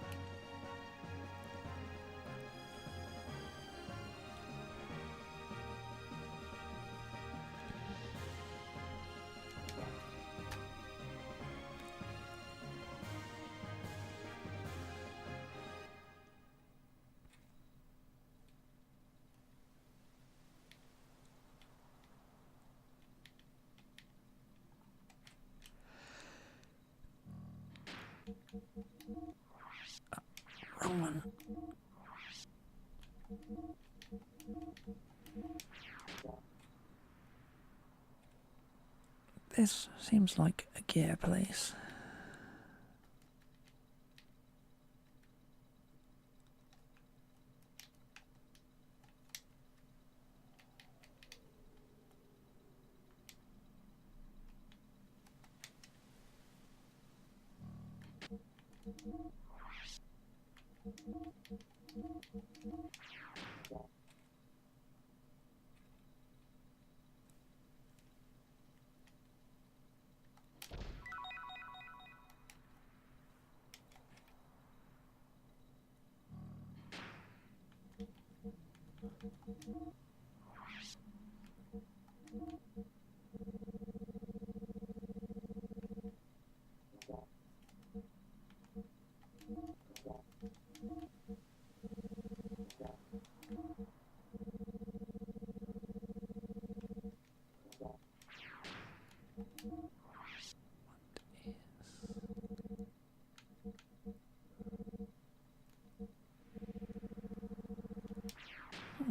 Speaker 1: wrong one. This seems like a gear place.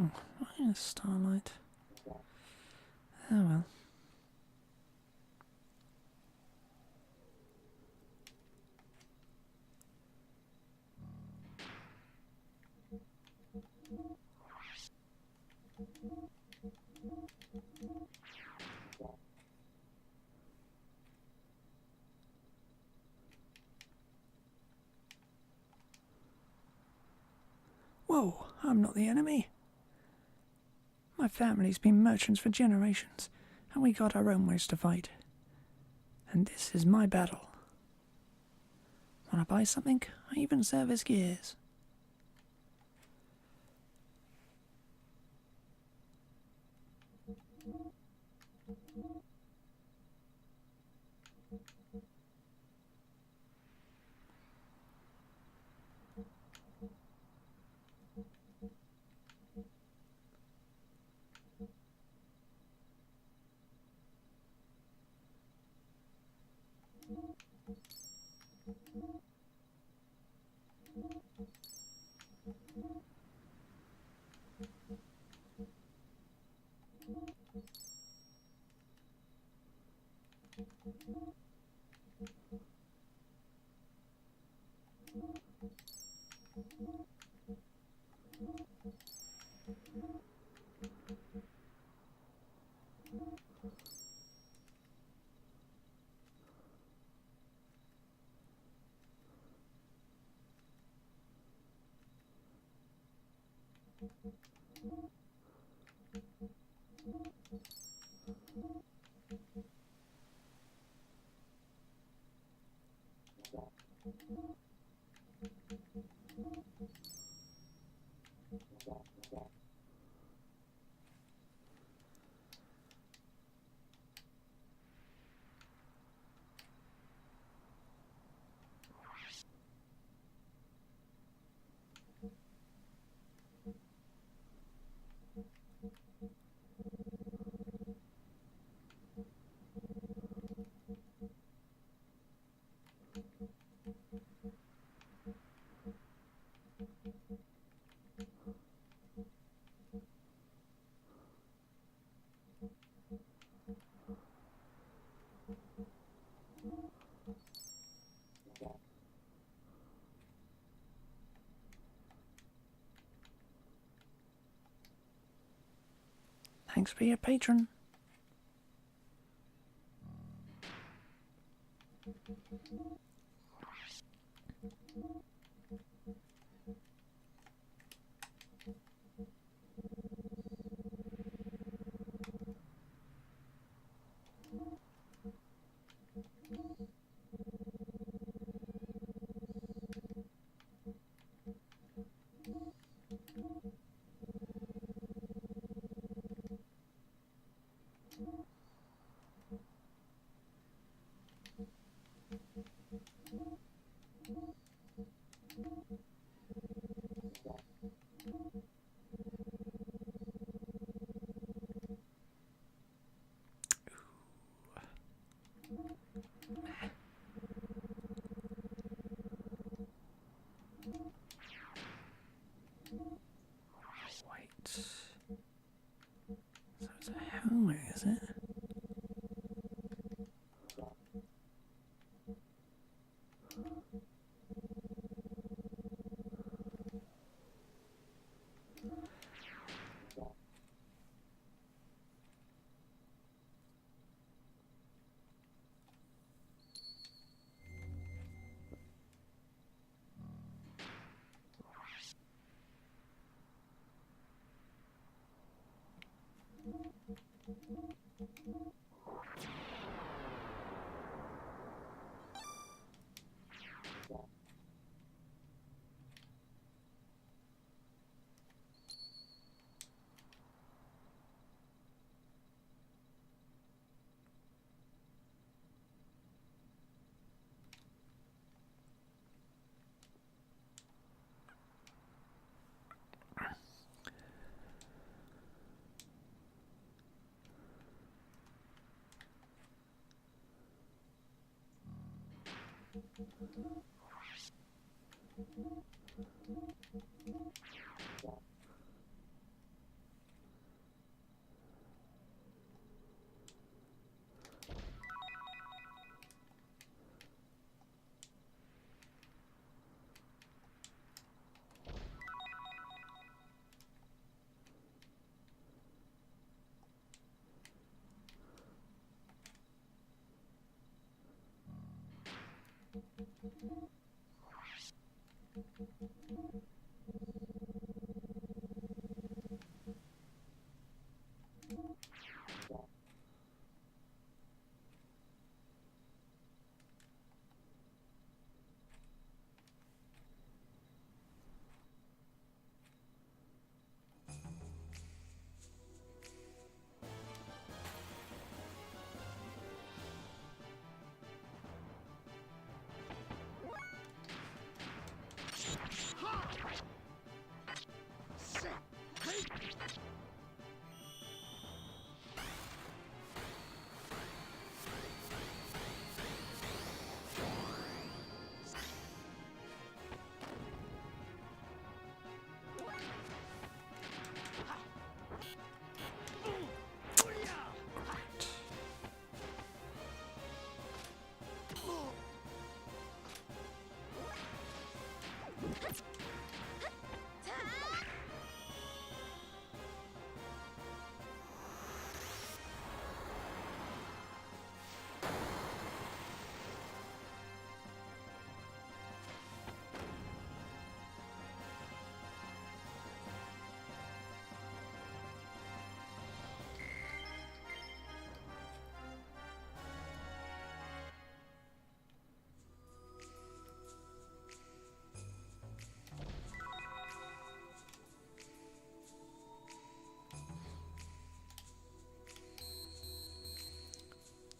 Speaker 1: Oh, minus starlight. Oh well. Whoa, I'm not the enemy. My family's been merchants for generations, and we got our own ways to fight. And this is my battle. Wanna buy something? I even service gears. Thanks for your patron.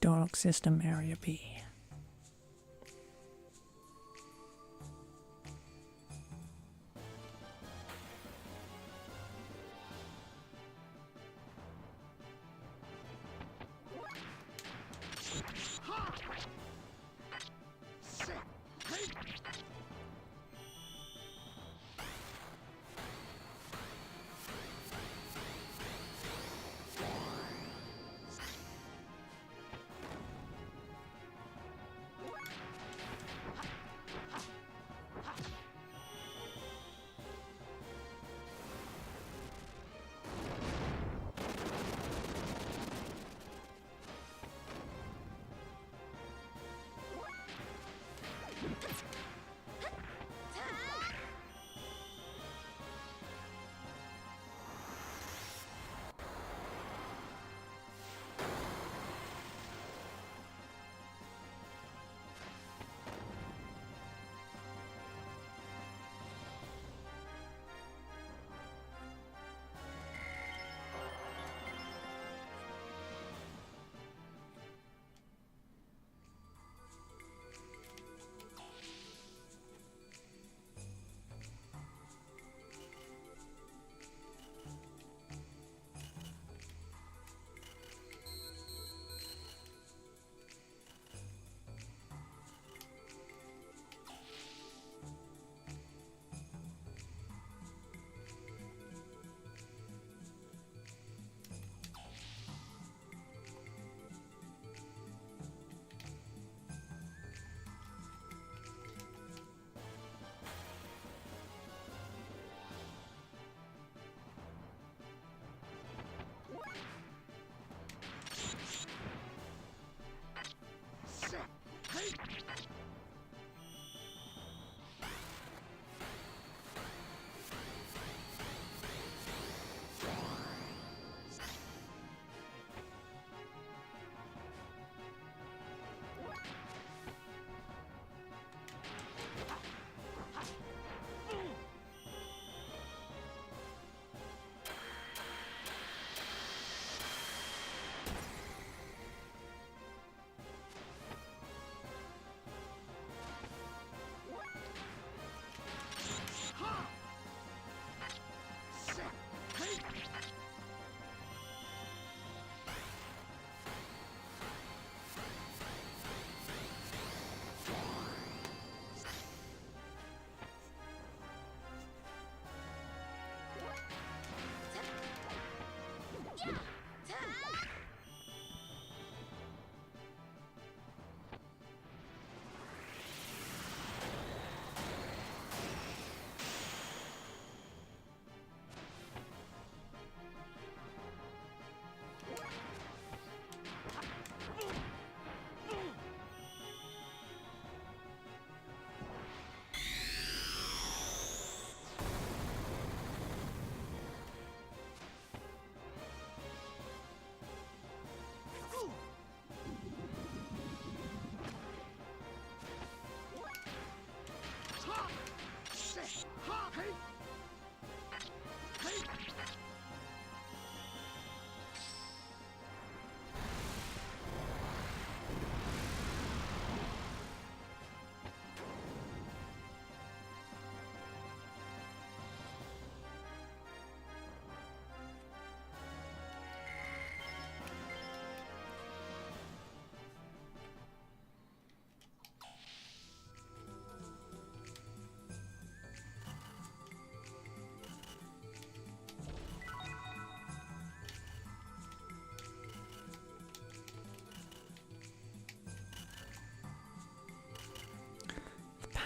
Speaker 1: Dark System Area B.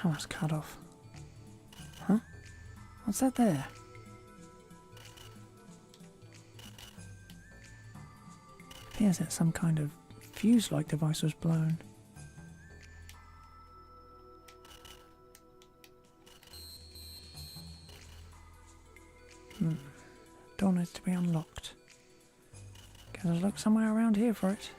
Speaker 1: Power's cut off. Huh? What's that there? Appears that some kind of fuse-like device was blown. Door needs to be unlocked. Guess I'll look somewhere around here for it.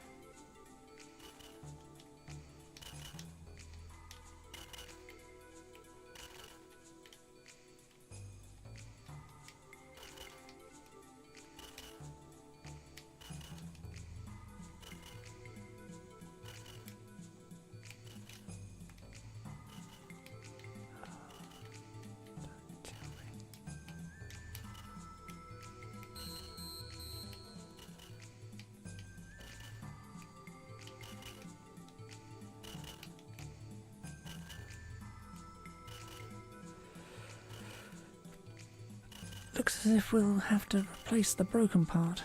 Speaker 1: Looks as if we'll have to replace the broken part.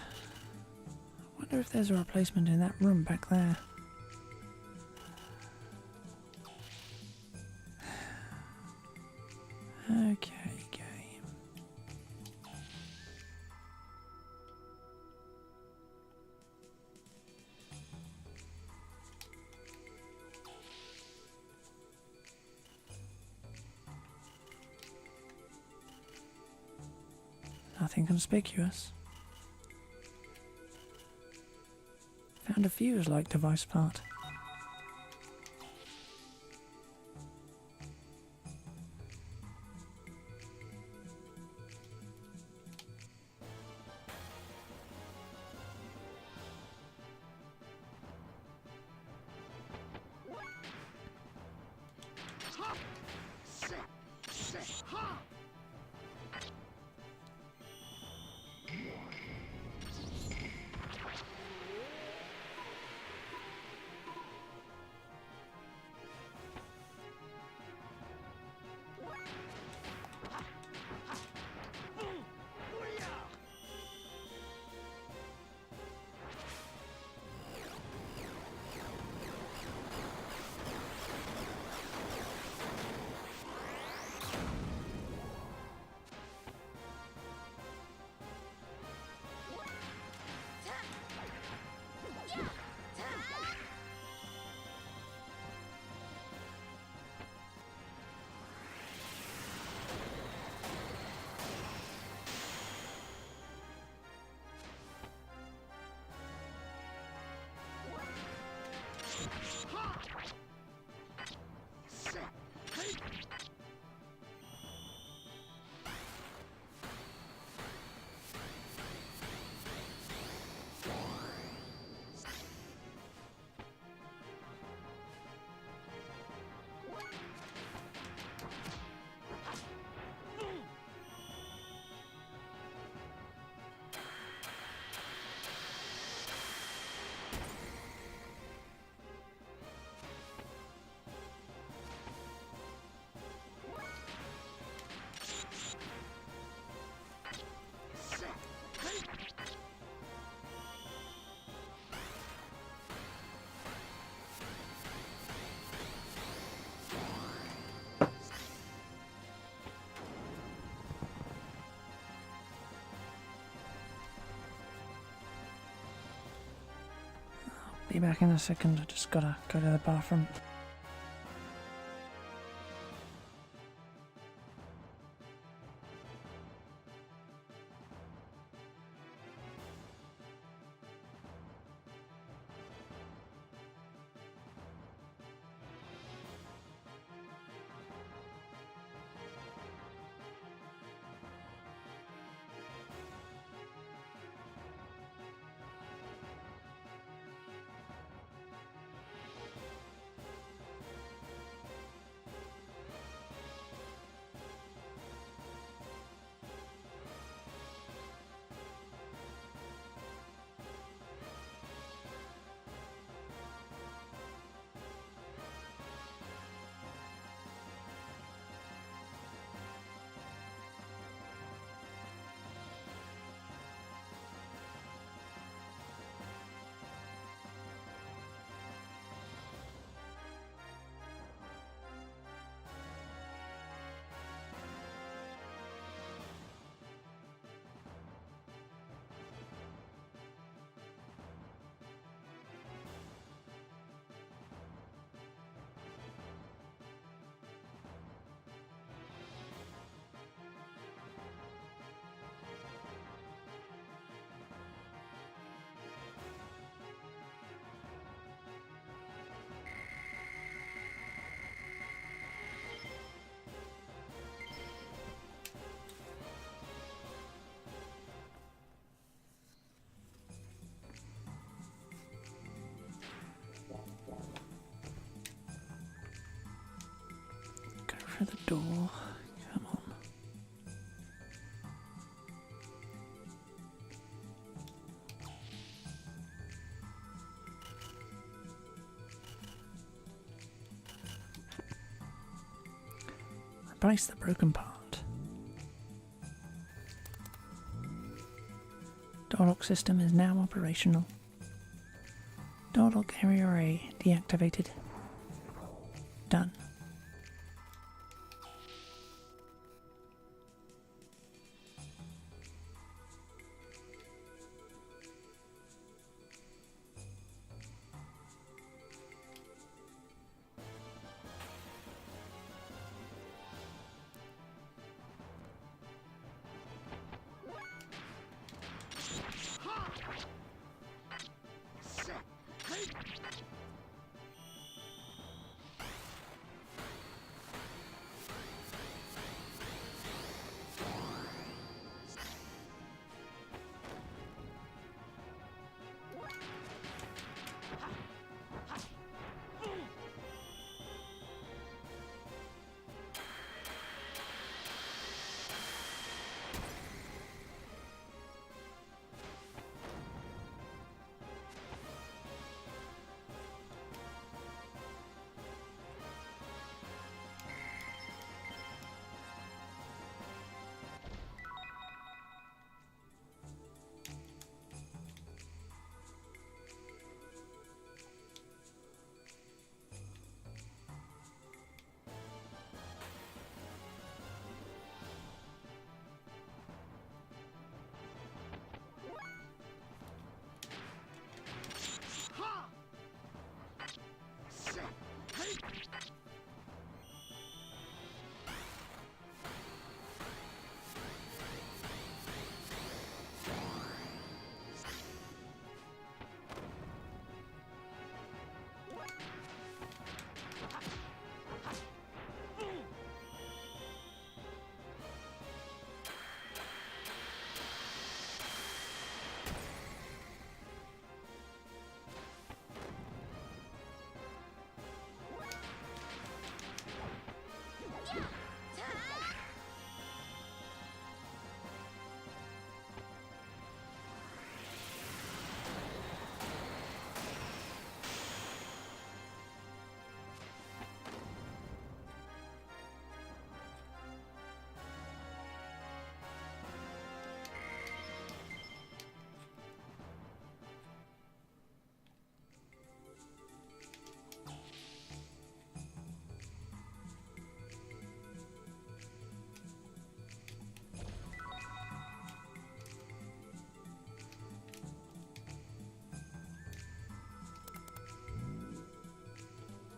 Speaker 1: I wonder if there's a replacement in that room back there. Okay, game. Nothing conspicuous. Found a fuse-like device part. Be back in a second, I just gotta go to the bathroom. through the door. Come on. Replace the broken part. Door lock system is now operational. Door lock area A deactivated. Done.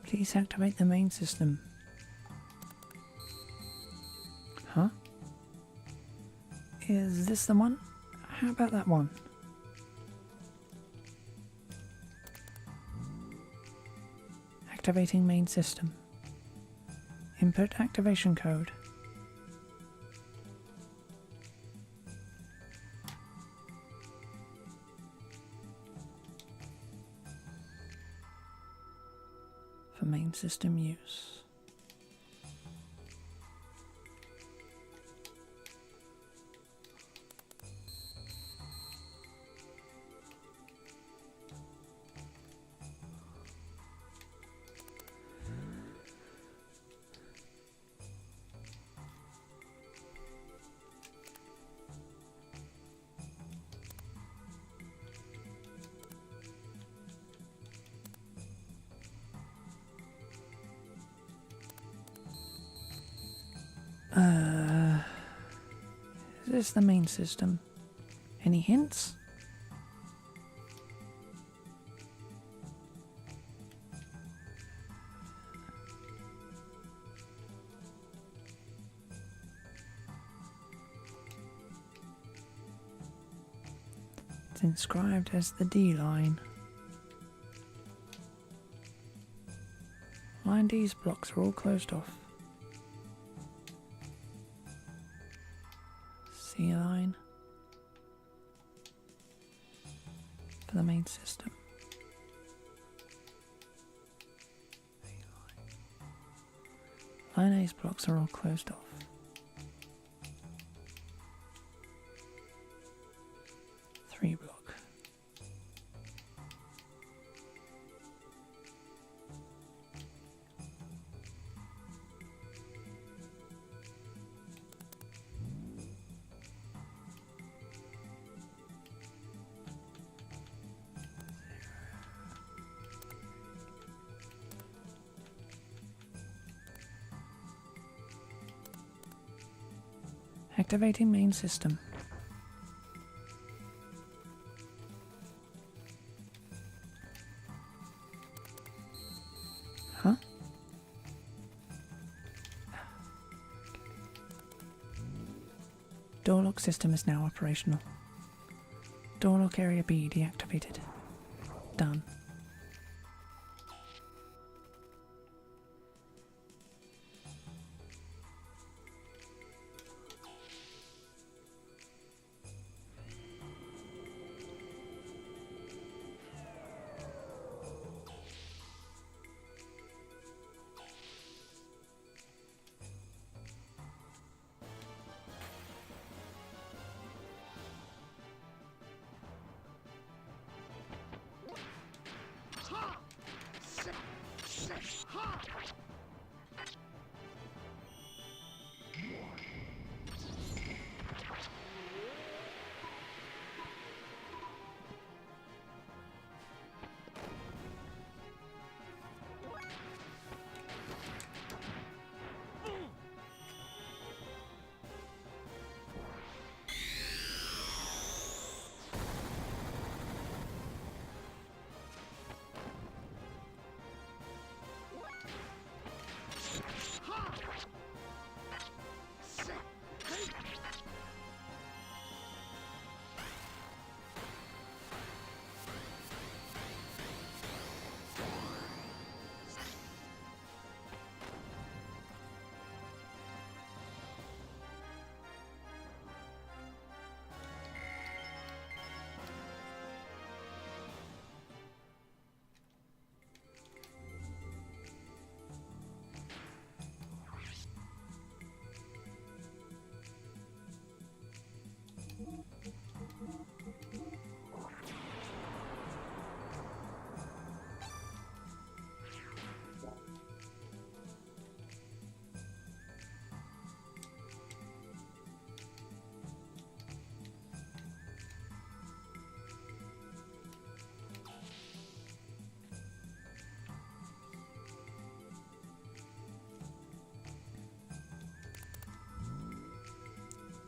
Speaker 1: Please activate the main system. Huh? Is this the one? How about that one? Activating main system. Input activation code. For main system use. Is this the main system? Any hints? It's inscribed as the D line. Line D's blocks are all closed off. C line for the main system. mayonnaise blocks are all closed off. Three block. Activating main system. Huh? Door lock system is now operational. Door lock area B deactivated. Done.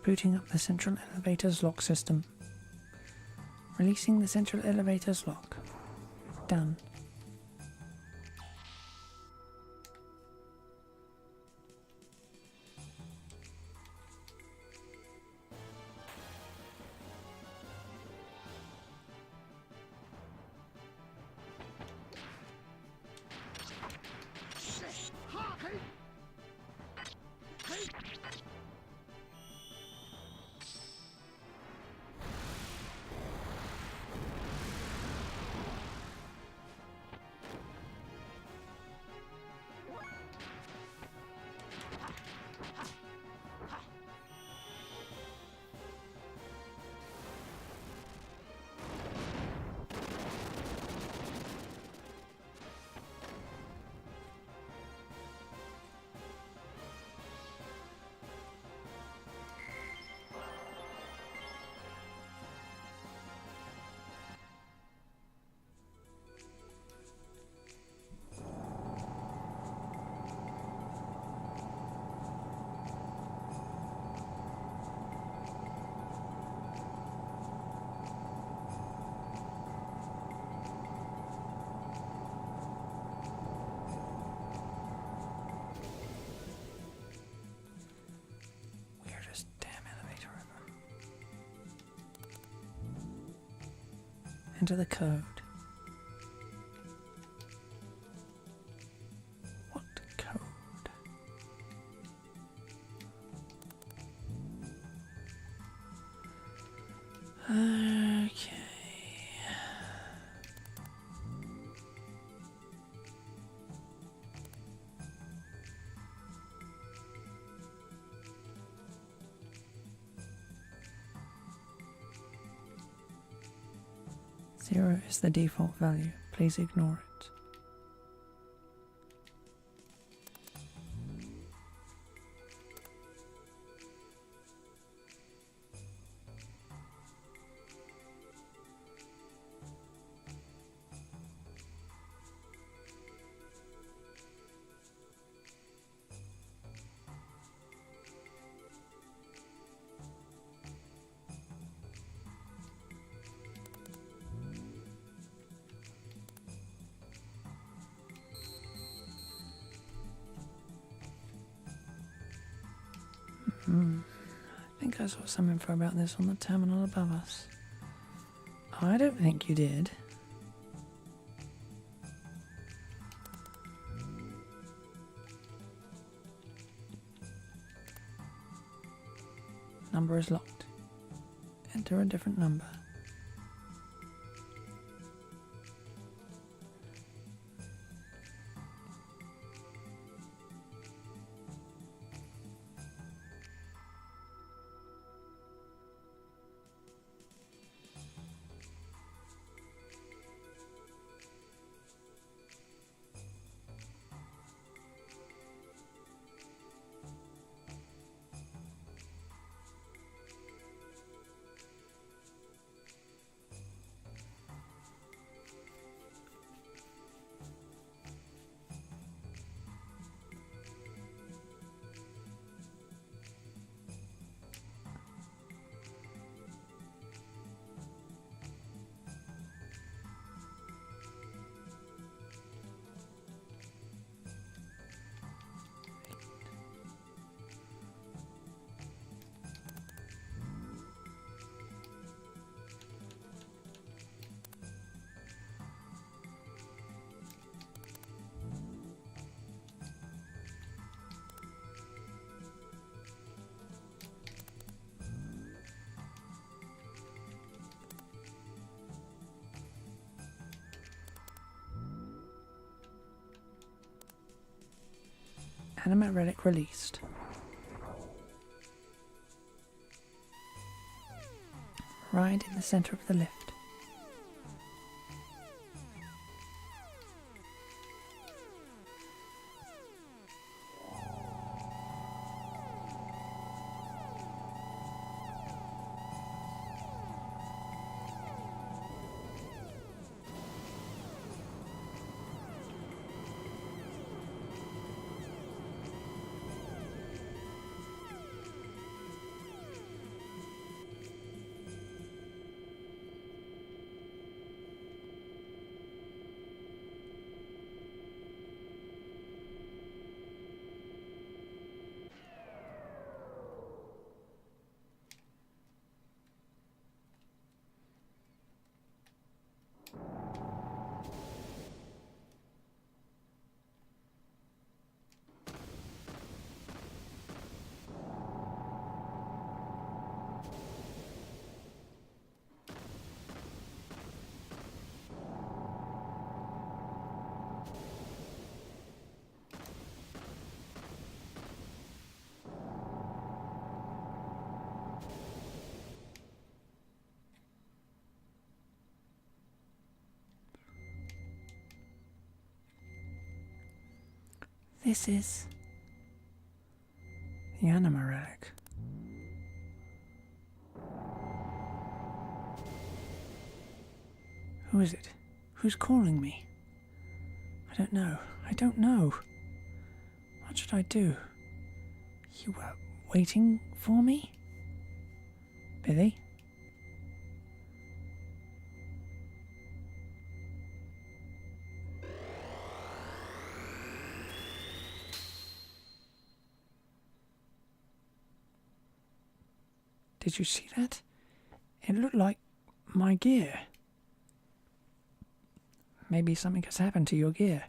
Speaker 1: Booting up the central elevator's lock system. Releasing the central elevator's lock. Done. Enter the code. What code? Okay. 0 is the default value. Please ignore it. I think I saw some info about this on the terminal above us. I don't think you did. Number is locked. Enter a different number. Animate relic released. Right in the center of the lift. This is the anima relic. Who is it? Who's calling me? I don't know. I don't know. What should I do? You were waiting for me? Billy? Did you see that? It looked like my gear. Maybe something has happened to your gear.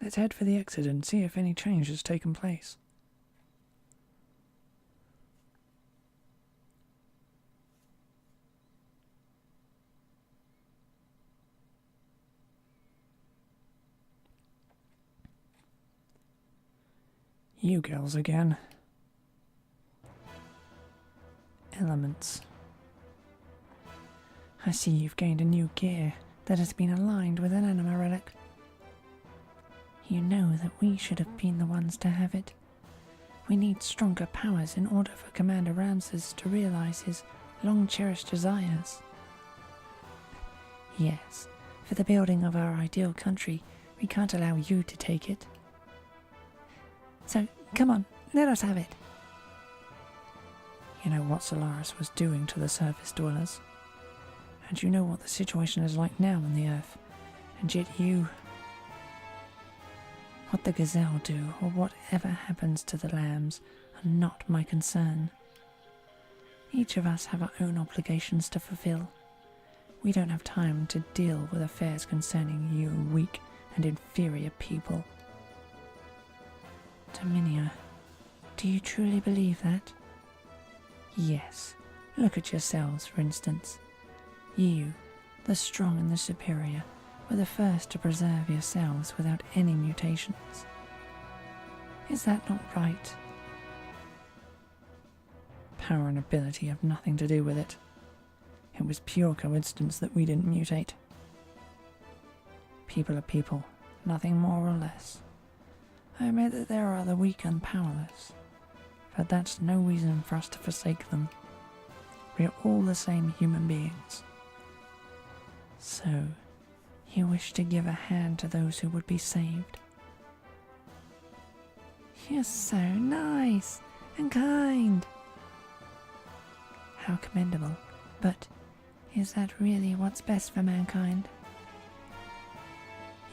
Speaker 1: Let's head for the exit and see if any change has taken place. You girls again. Elements. I see you've gained a new gear that has been aligned with an anima relic. You know that we should have been the ones to have it. We need stronger powers in order for Commander Ramses to realize his long-cherished desires. Yes, for the building of our ideal country, we can't allow you to take it. So, come on, let us have it. You know what Solaris was doing to the surface dwellers. And you know what the situation is like now on the Earth. And yet you... What the Gazelle do, or whatever happens to the lambs, are not my concern. Each of us have our own obligations to fulfill. We don't have time to deal with affairs concerning you weak and inferior people. Dominia, do you truly believe that? Yes. Look at yourselves, for instance. You, the strong and the superior, were the first to preserve yourselves without any mutations. Is that not right? Power and ability have nothing to do with it. It was pure coincidence that we didn't mutate. People are people, nothing more or less. I admit that there are the weak and powerless, but that's no reason for us to forsake them. We are all the same human beings. So, you wish to give a hand to those who would be saved? You're so nice and kind. How commendable. But is that really what's best for mankind?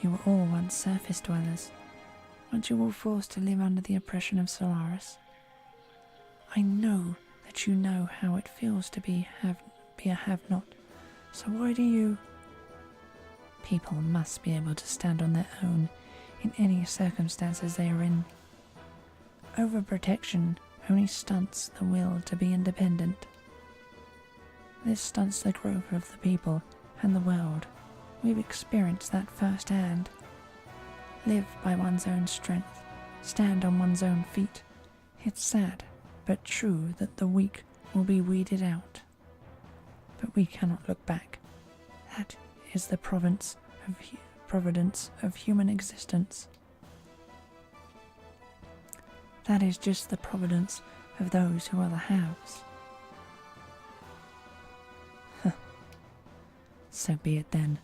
Speaker 1: You were all once surface dwellers. Weren't you all forced to live under the oppression of Solaris? I know that you know how it feels to be a have-not. So why do you... People must be able to stand on their own in any circumstances they are in. Overprotection only stunts the will to be independent. This stunts the growth of the people and the world. We've experienced that firsthand. Live by one's own strength, stand on one's own feet. It's sad, but true that the weak will be weeded out. But we cannot look back. That is the providence of human existence. That is just the providence of those who are the haves. So be it then.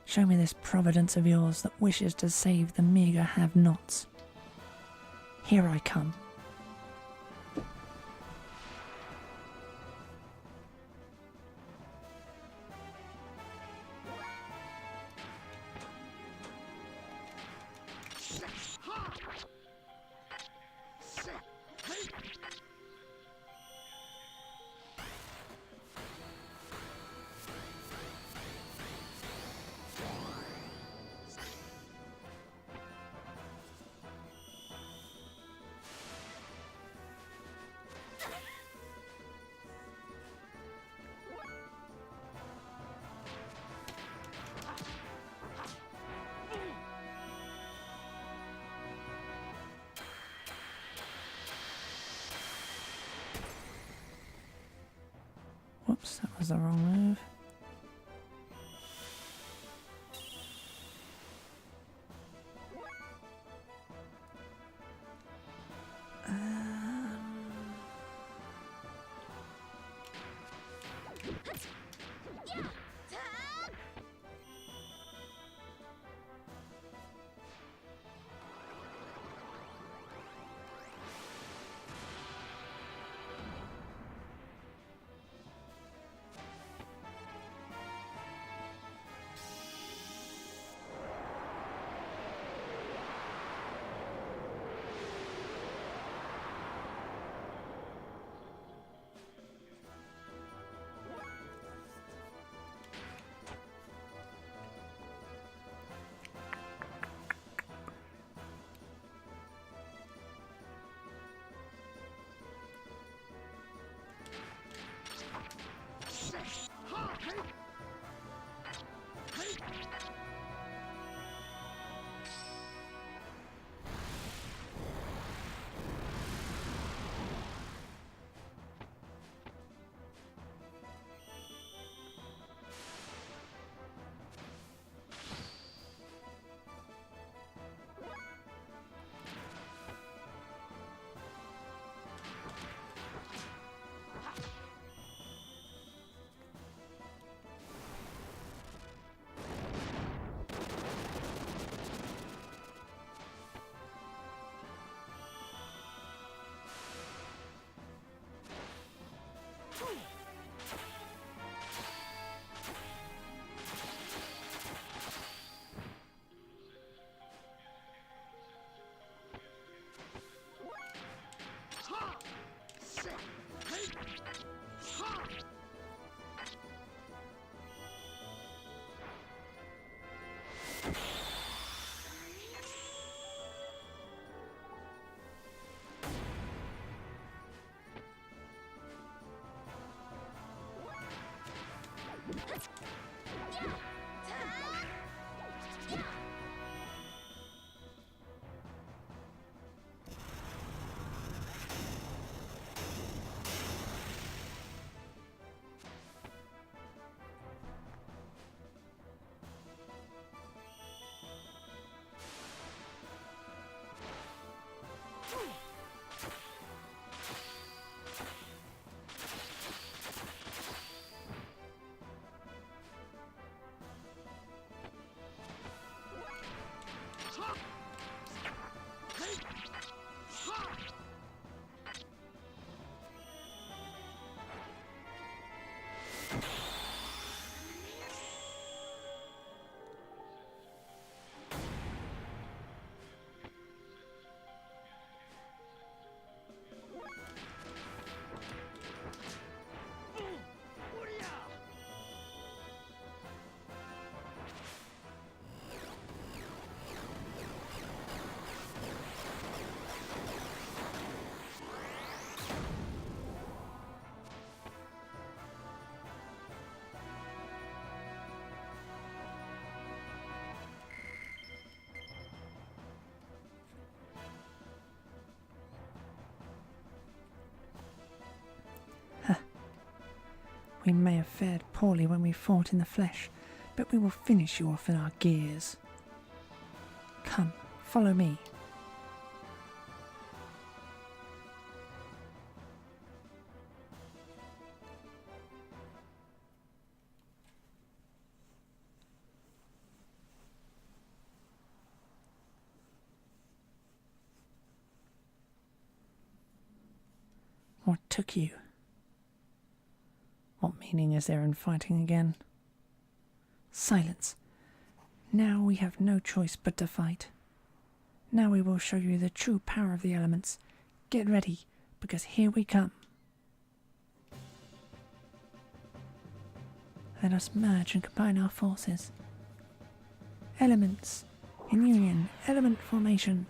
Speaker 1: Show me this providence of yours that wishes to save the meager have-nots. Here I come. Whoops, that was the wrong move. We may have fared poorly when we fought in the flesh, but we will finish you off in our gears. Come, follow me. What took you? What meaning is there in fighting again? Silence. Now we have no choice but to fight. Now we will show you the true power of the elements. Get ready, because here we come. Let us merge and combine our forces. Elements in union, element formation.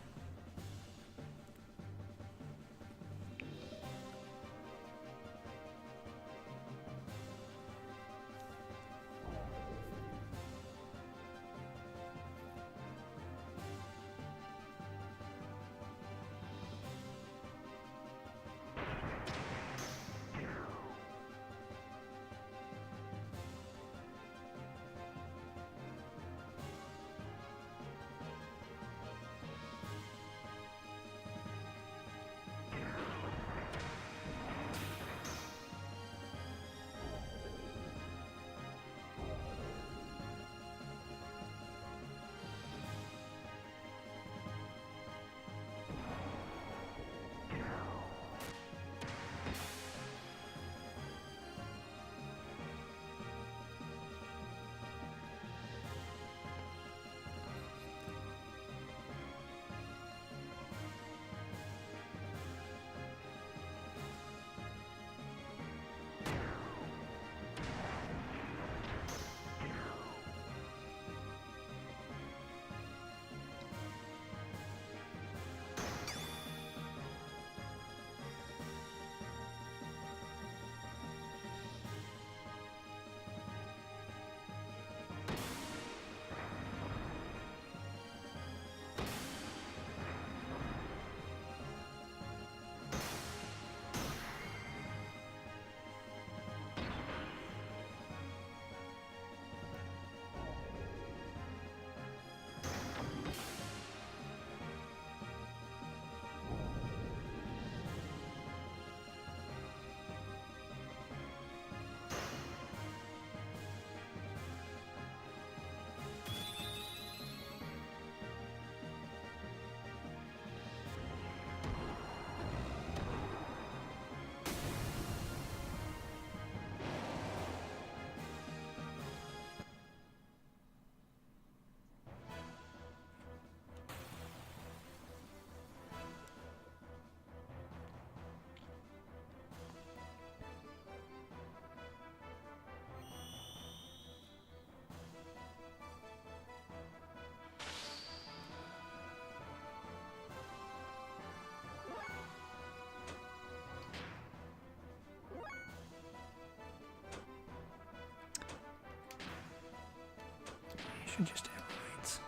Speaker 1: Should just have weights.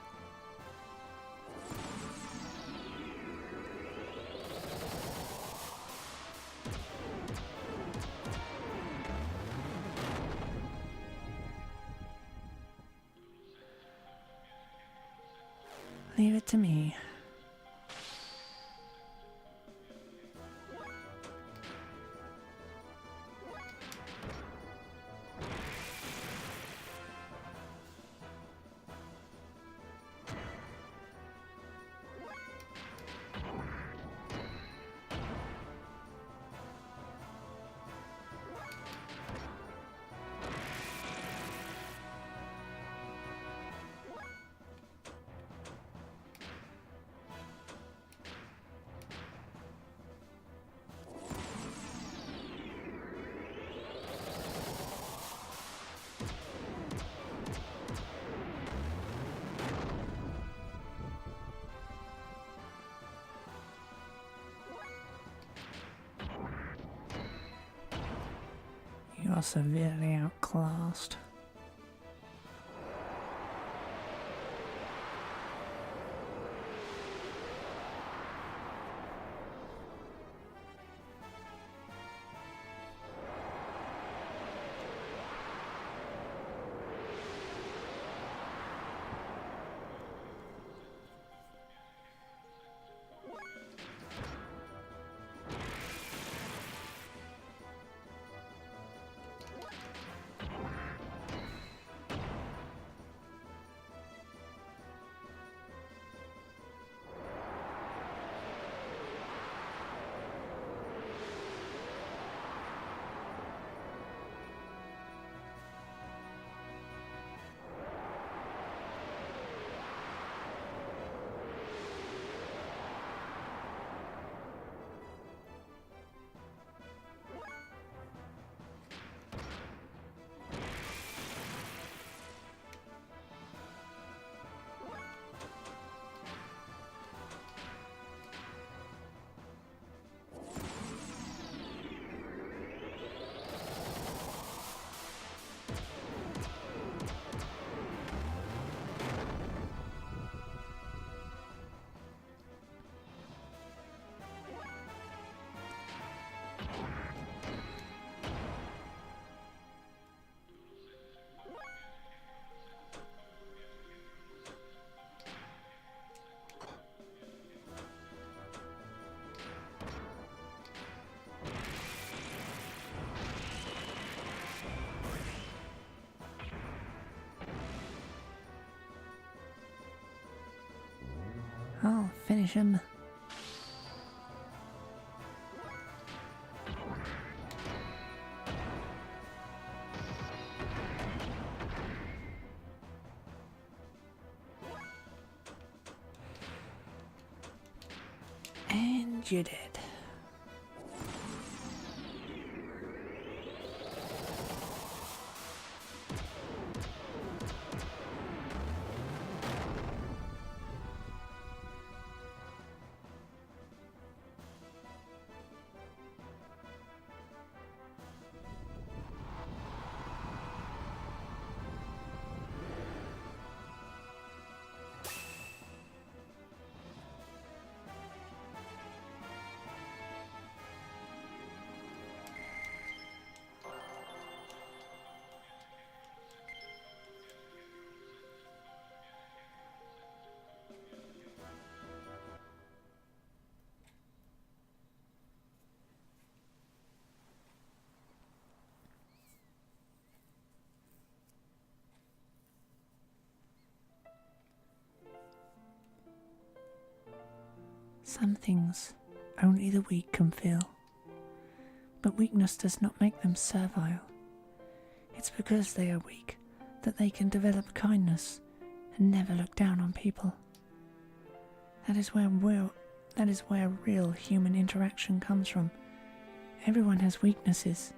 Speaker 1: Leave it to me. You are severely outclassed. I'll finish him. And you did. Some things only the weak can feel, but weakness does not make them servile. It's because they are weak that they can develop kindness and never look down on people. That is where real human interaction comes from. Everyone has weaknesses.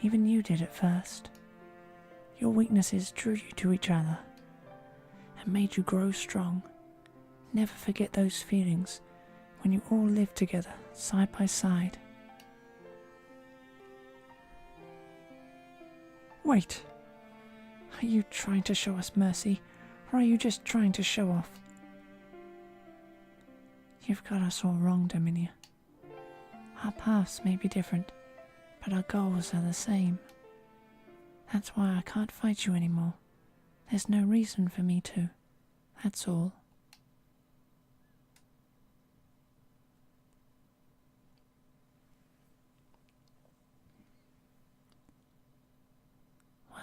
Speaker 1: Even you did at first. Your weaknesses drew you to each other and made you grow strong. Never forget those feelings when you all lived together, side by side. Wait. Are you trying to show us mercy, or are you just trying to show off? You've got us all wrong, Dominia. Our paths may be different, but our goals are the same. That's why I can't fight you anymore. There's no reason for me to. That's all.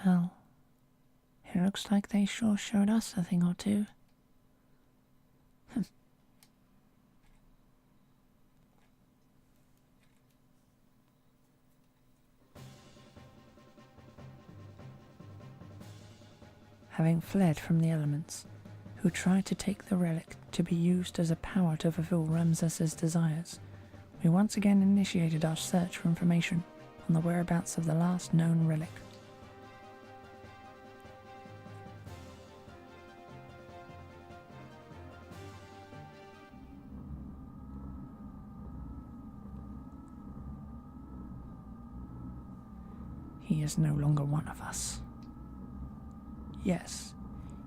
Speaker 1: Well, it looks like they sure showed us a thing or two. Having fled from the elements, who tried to take the relic to be used as a power to fulfill Ramses's desires, we once again initiated our search for information on the whereabouts of the last known relic. He is no longer one of us. Yes,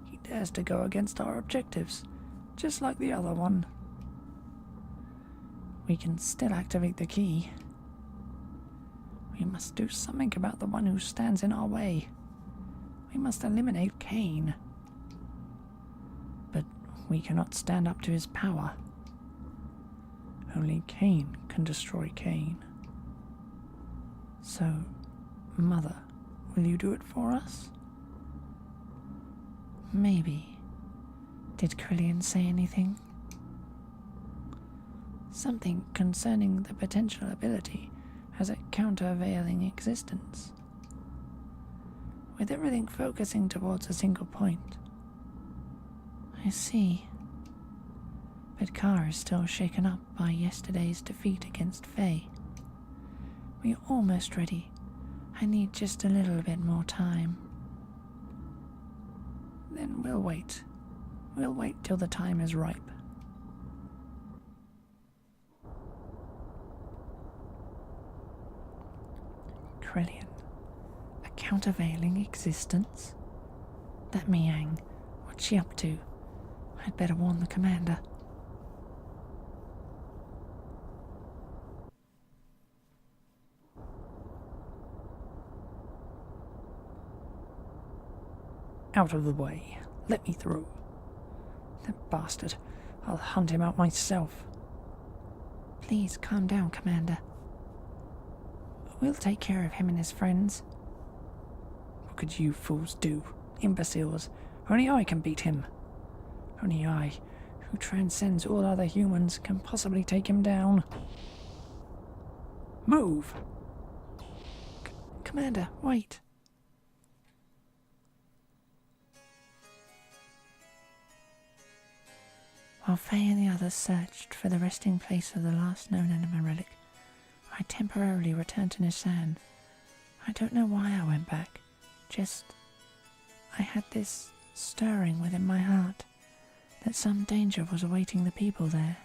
Speaker 1: he dares to go against our objectives, just like the other one. We can still activate the key. We must do something about the one who stands in our way. We must eliminate Cain. But we cannot stand up to his power. Only Cain can destroy Cain. So, Mother, will you do it for us? Maybe. Did Krillian say anything? Something concerning the potential ability as a countervailing existence. With everything focusing towards a single point. I see. But Kara is still shaken up by yesterday's defeat against Faye. We're almost ready. I need just a little bit more time. Then we'll wait. We'll wait till the time is ripe. Krillian, a countervailing existence? That Miang, what's she up to? I'd better warn the commander. Out of the way. Let me through. That bastard. I'll hunt him out myself. Please calm down, Commander. We'll take care of him and his friends. What could you fools do? Imbeciles. Only I can beat him. Only I, who transcends all other humans, can possibly take him down. Move! Commander, wait. While Faye and the others searched for the resting place of the last known anima relic, I temporarily returned to Nisan. I don't know why I went back, just I had this stirring within my heart that some danger was awaiting the people there.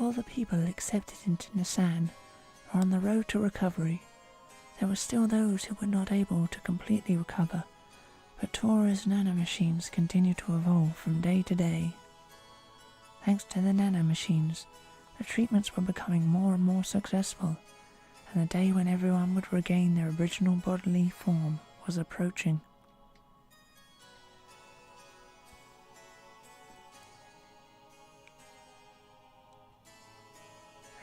Speaker 1: All the people accepted into Nisan were on the road to recovery. There were still those who were not able to completely recover, but Tora's nanomachines continued to evolve from day to day. Thanks to the nanomachines, the treatments were becoming more and more successful, and the day when everyone would regain their original bodily form was approaching.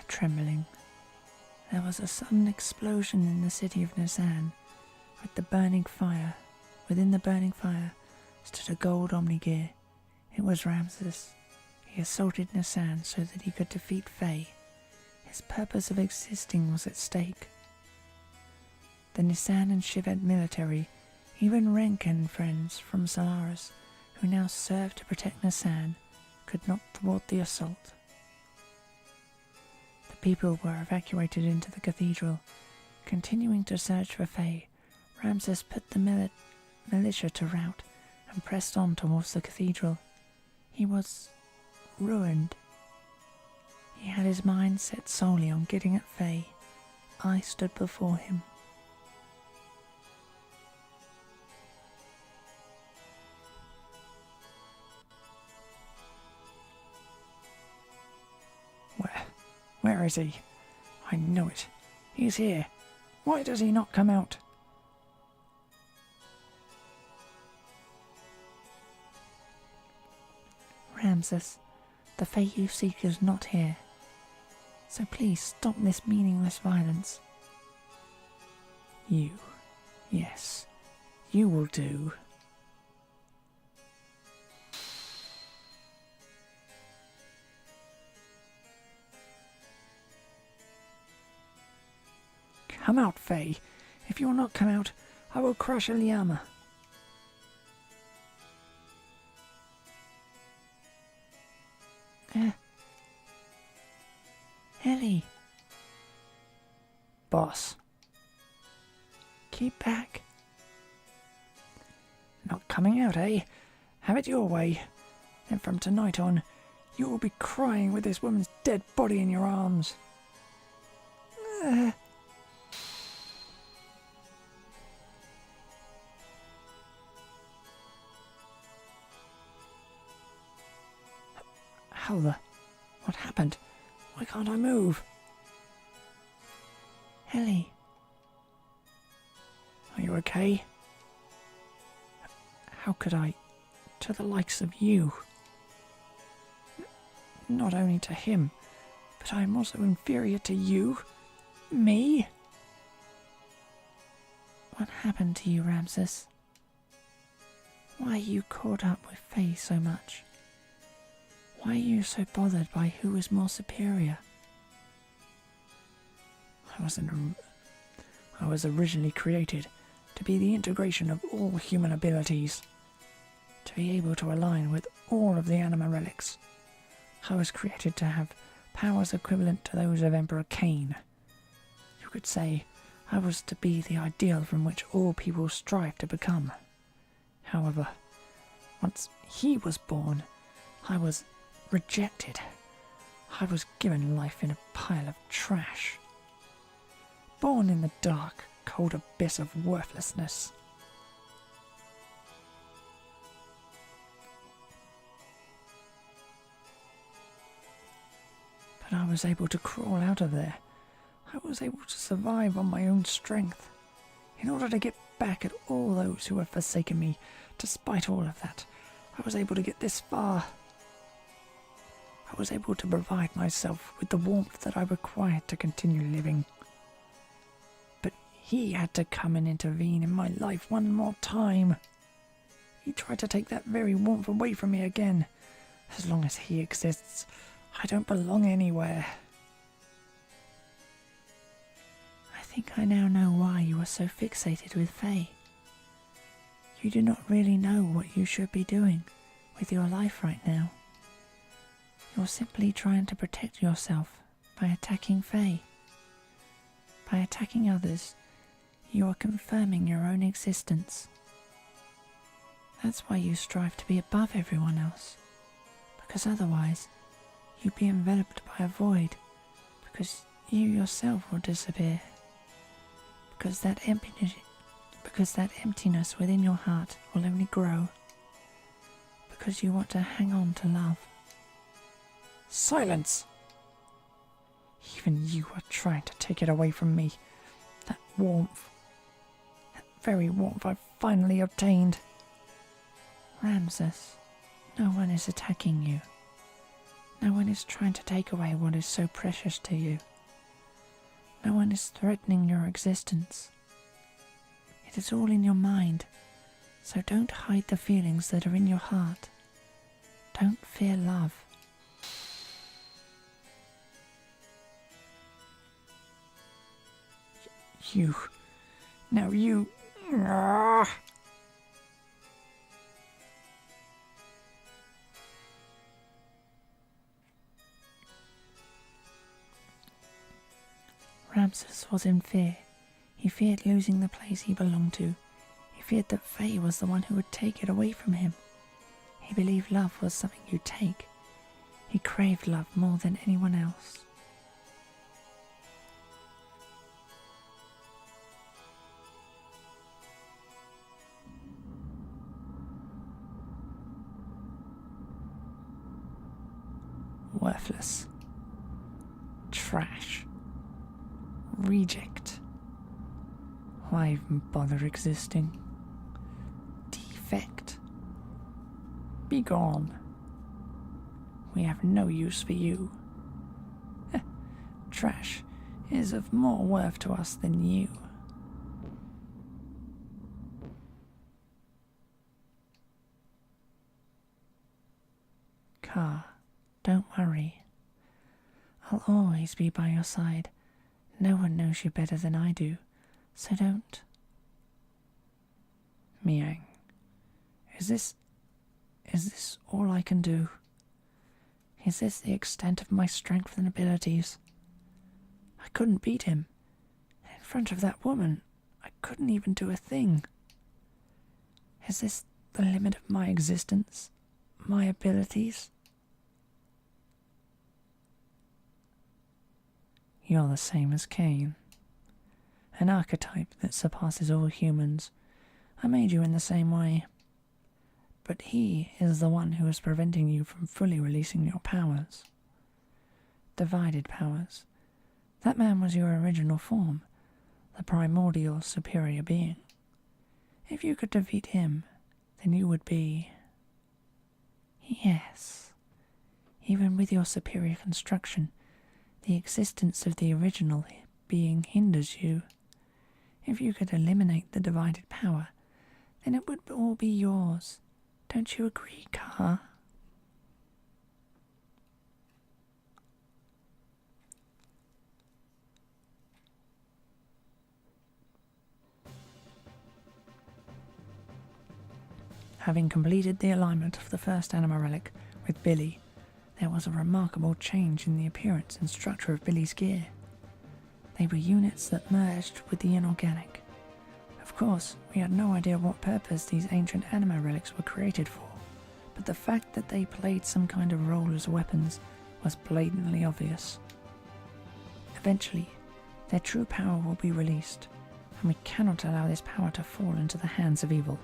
Speaker 1: Trembling. There was a sudden explosion in the city of Nisan, with the burning fire. Within the burning fire stood a gold omnigear. It was Ramses. He assaulted Nisan so that he could defeat Faye. His purpose of existing was at stake. The Nisan and Shivad military, even Renka and friends from Solaris, who now served to protect Nisan, could not thwart the assault. People were evacuated into the cathedral. Continuing to search for Faye, Ramses put the militia to rout and pressed on towards the cathedral. He was ruined. He had his mind set solely on getting at Faye. I stood before him. Where is he? I know it. He's here. Why does he not come out? Ramses, the Fae you seek is not here. So please stop this meaningless violence. You. Yes, you will do. Come out, Faye. If you will not come out, I will crush Eliama. Ellie. Boss. Keep back. Not coming out, eh? Have it your way. Then from tonight on, you will be crying with this woman's dead body in your arms. What happened? Why can't I move? Ellie. Are you okay? How could I... to the likes of you? Not only to him, but I am also inferior to you? Me? What happened to you, Ramses? Why are you caught up with Faye so much? Why are you so bothered by who is more superior? I was originally created to be the integration of all human abilities, to be able to align with all of the anima relics. I was created to have powers equivalent to those of Emperor Cain. You could say I was to be the ideal from which all people strive to become. However, once he was born, I was rejected. I was given life in a pile of trash. Born in the dark, cold abyss of worthlessness. But I was able to crawl out of there. I was able to survive on my own strength. In order to get back at all those who have forsaken me, despite all of that, I was able to get this far. I was able to provide myself with the warmth that I required to continue living. But he had to come and intervene in my life one more time. He tried to take that very warmth away from me again. As long as he exists, I don't belong anywhere. I think I now know why you are so fixated with Faye. You do not really know what you should be doing with your life right now. You're simply trying to protect yourself by attacking Faye. By attacking others, you are confirming your own existence. That's why you strive to be above everyone else, because otherwise you'd be enveloped by a void, because you yourself will disappear, because that emptiness within your heart will only grow, because you want to hang on to love. Silence! Even you are trying to take it away from me. That warmth. That very warmth I've finally obtained. Ramses, no one is attacking you. No one is trying to take away what is so precious to you. No one is threatening your existence. It is all in your mind, so don't hide the feelings that are in your heart. Don't fear love. You. Now you. Ramses was in fear. He feared losing the place he belonged to. He feared that Faye was the one who would take it away from him. He believed love was something you take. He craved love more than anyone else. Worthless. Trash. Reject. Why even bother existing? Defect. Be gone. We have no use for you. Trash is of more worth to us than you. Car, don't worry. I'll always be by your side. No one knows you better than I do, so don't. Miang, is this all I can do? Is this the extent of my strength and abilities? I couldn't beat him. In front of that woman, I couldn't even do a thing. Is this the limit of my existence? My abilities? You're the same as Cain. An archetype that surpasses all humans. I made you in the same way. But he is the one who is preventing you from fully releasing your powers. Divided powers. That man was your original form, the primordial superior being. If you could defeat him, then you would be... Yes. Even with your superior construction, the existence of the original being hinders you. If you could eliminate the divided power, then it would all be yours. Don't you agree, Car? Having completed the alignment of the first anima relic with Billy, there was a remarkable change in the appearance and structure of Billy's gear. They were units that merged with the inorganic. Of course, we had no idea what purpose these ancient anima relics were created for, but the fact that they played some kind of role as weapons was blatantly obvious. Eventually, their true power will be released, and we cannot allow this power to fall into the hands of evil.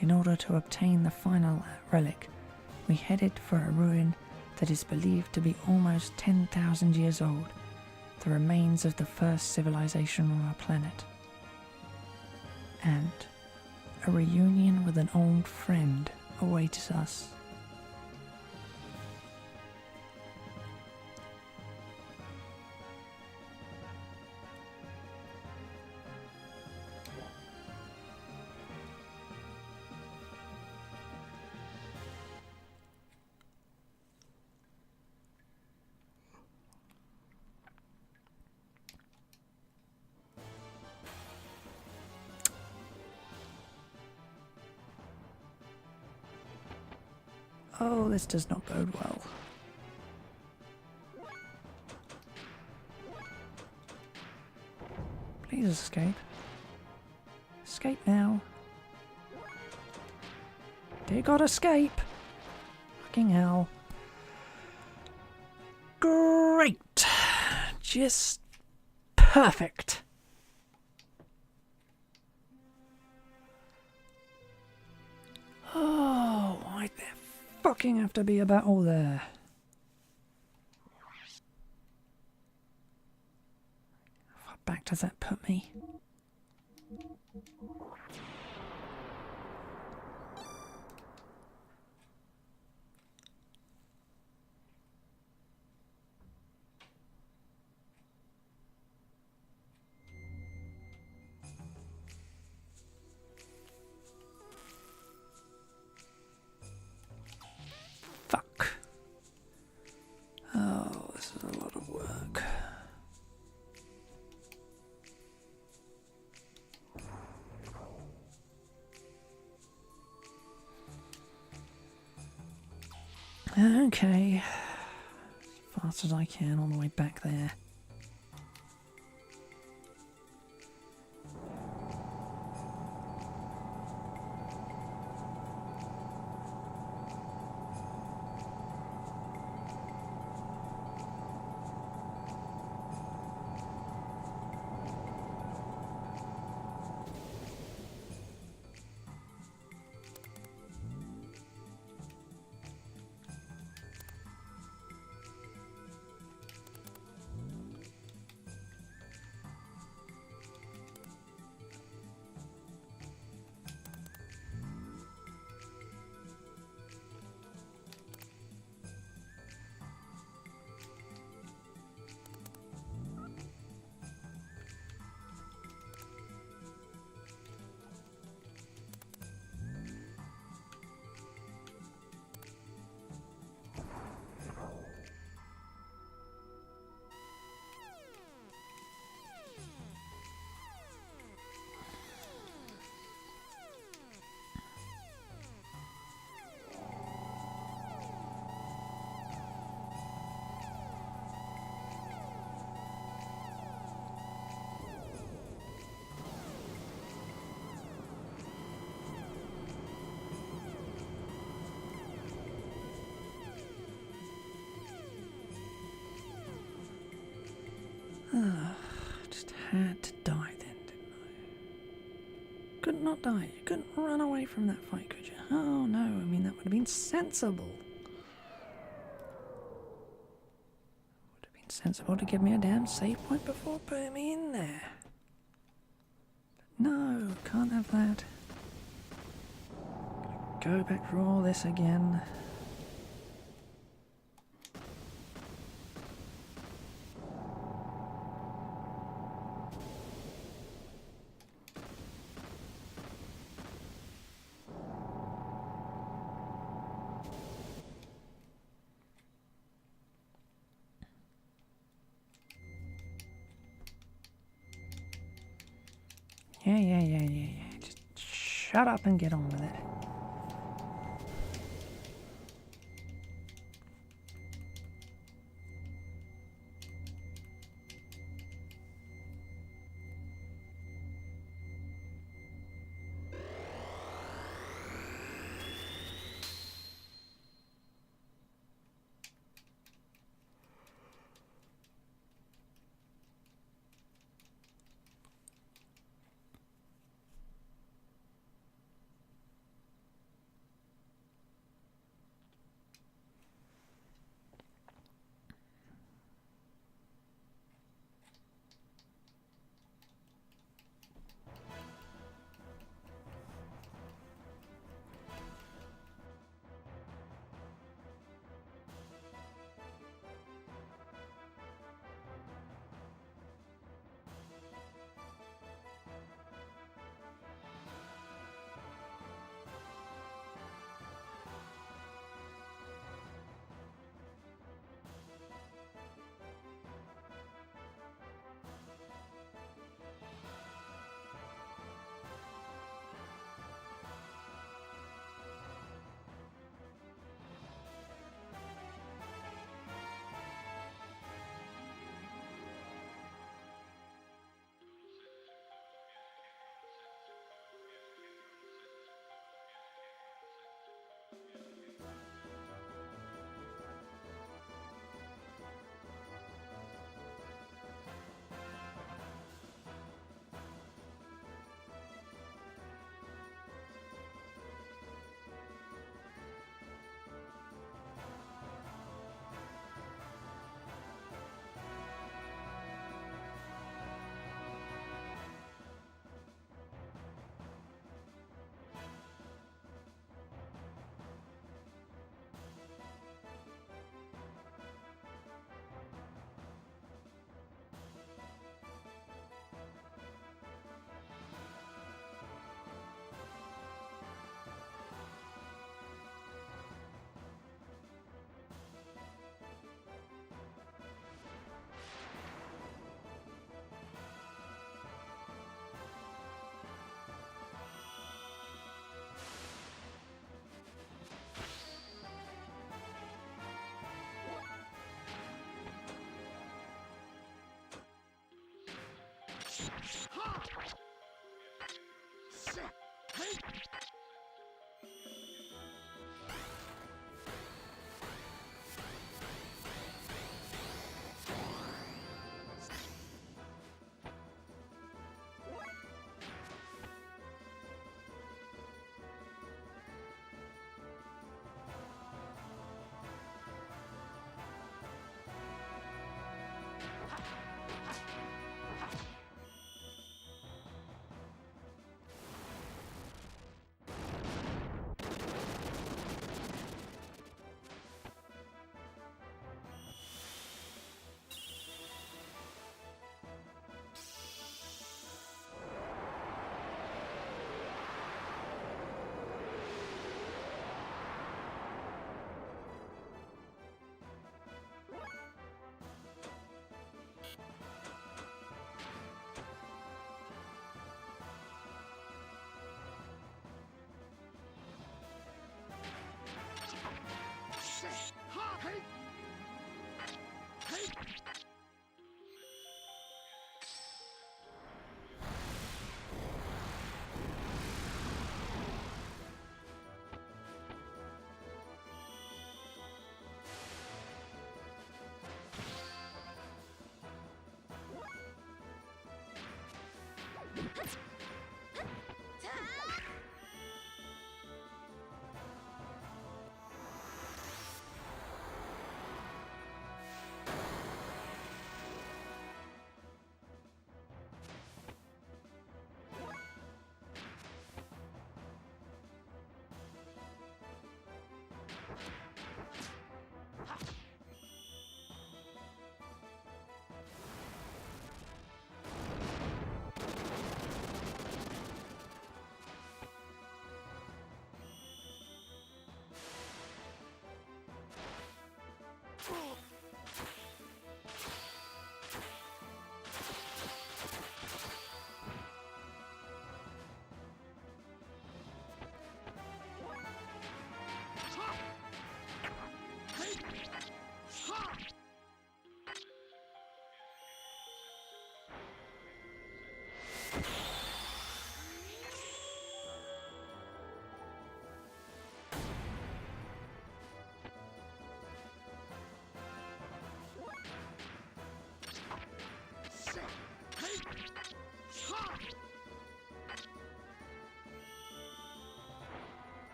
Speaker 1: In order to obtain the final relic, we headed for a ruin that is believed to be almost 10,000 years old, the remains of the first civilization on our planet. And a reunion with an old friend awaits us. Oh, this does not bode well. Please escape. Escape now. Dear God, escape! Fucking hell. Great! Just perfect. Oh, why'd there fucking have to be a battle there? How far back does that put me? Fuck. Oh, this is a lot of work. Okay. As fast as I can on the way back there. Just had to die then, didn't I? Could not die. You couldn't run away from that fight, could you? Oh no, I mean that would have been sensible. Would have been sensible to give me a damn save point before putting me in there. But no, can't have that. Go back through all this again. Yeah. Just shut up and get on with it.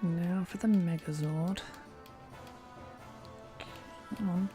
Speaker 1: Now for the Megazord. Come on.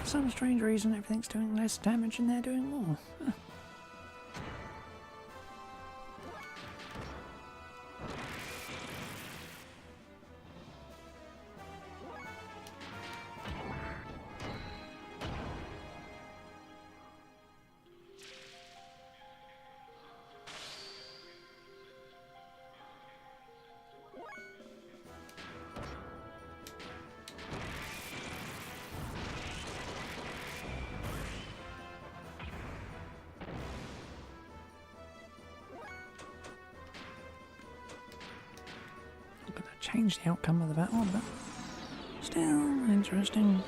Speaker 1: For some strange reason, everything's doing less damage and they're doing more. Huh. Change the outcome of the battle, but still interesting.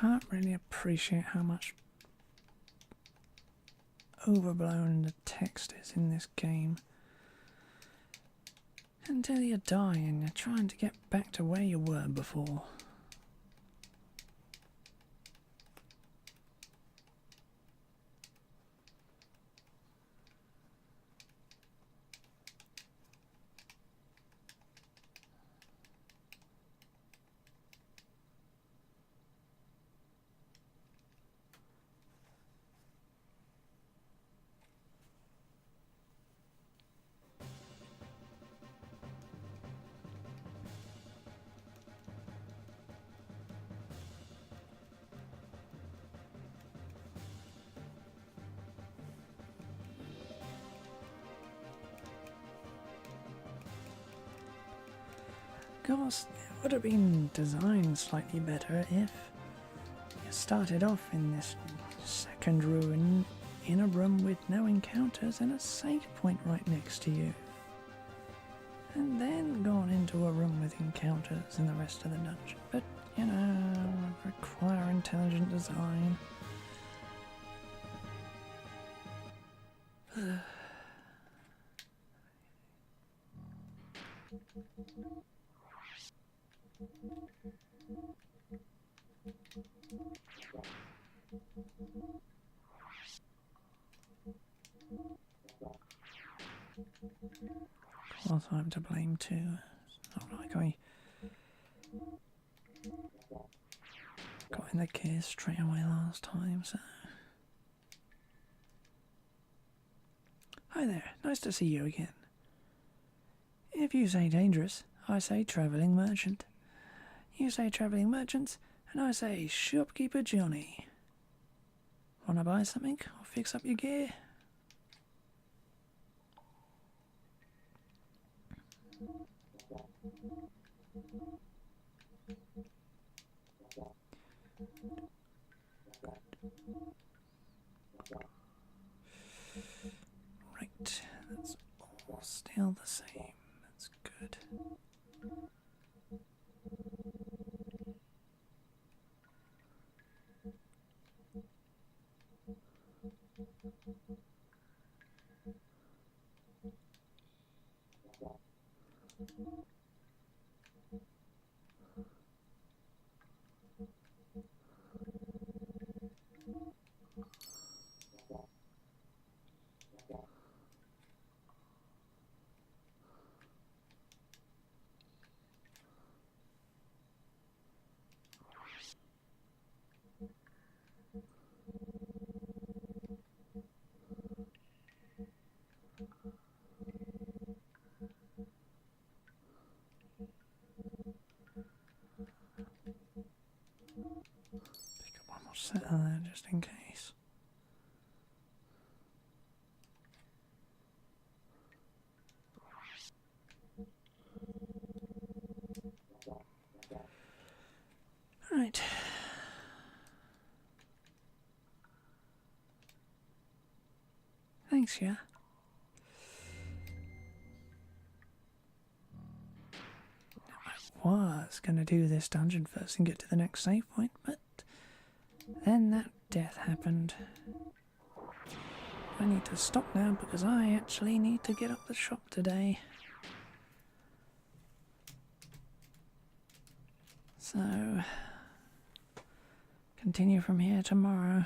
Speaker 1: can't really appreciate how much overblown the text is in this game until you die and you're trying to get back to where you were before. Of course, it would have been designed slightly better if you started off in this second ruin in a room with no encounters and a save point right next to you. And then gone into a room with encounters in the rest of the dungeon. But, you know, it would require intelligent design. Of course I'm to blame too. It's not like I got in the gear straight away last time, so... Hi there, nice to see you again. If you say dangerous, I say travelling merchant. You say travelling merchants, and I say shopkeeper Johnny. Wanna buy something or fix up your gear? Right, that's all still the same. That's good. Pick up one more set of that just in case. Right. Thanks, yeah. I was gonna do this dungeon first and get to the next save point, but then that death happened. I need to stop now because I actually need to get up the shop today. So, continue from here tomorrow.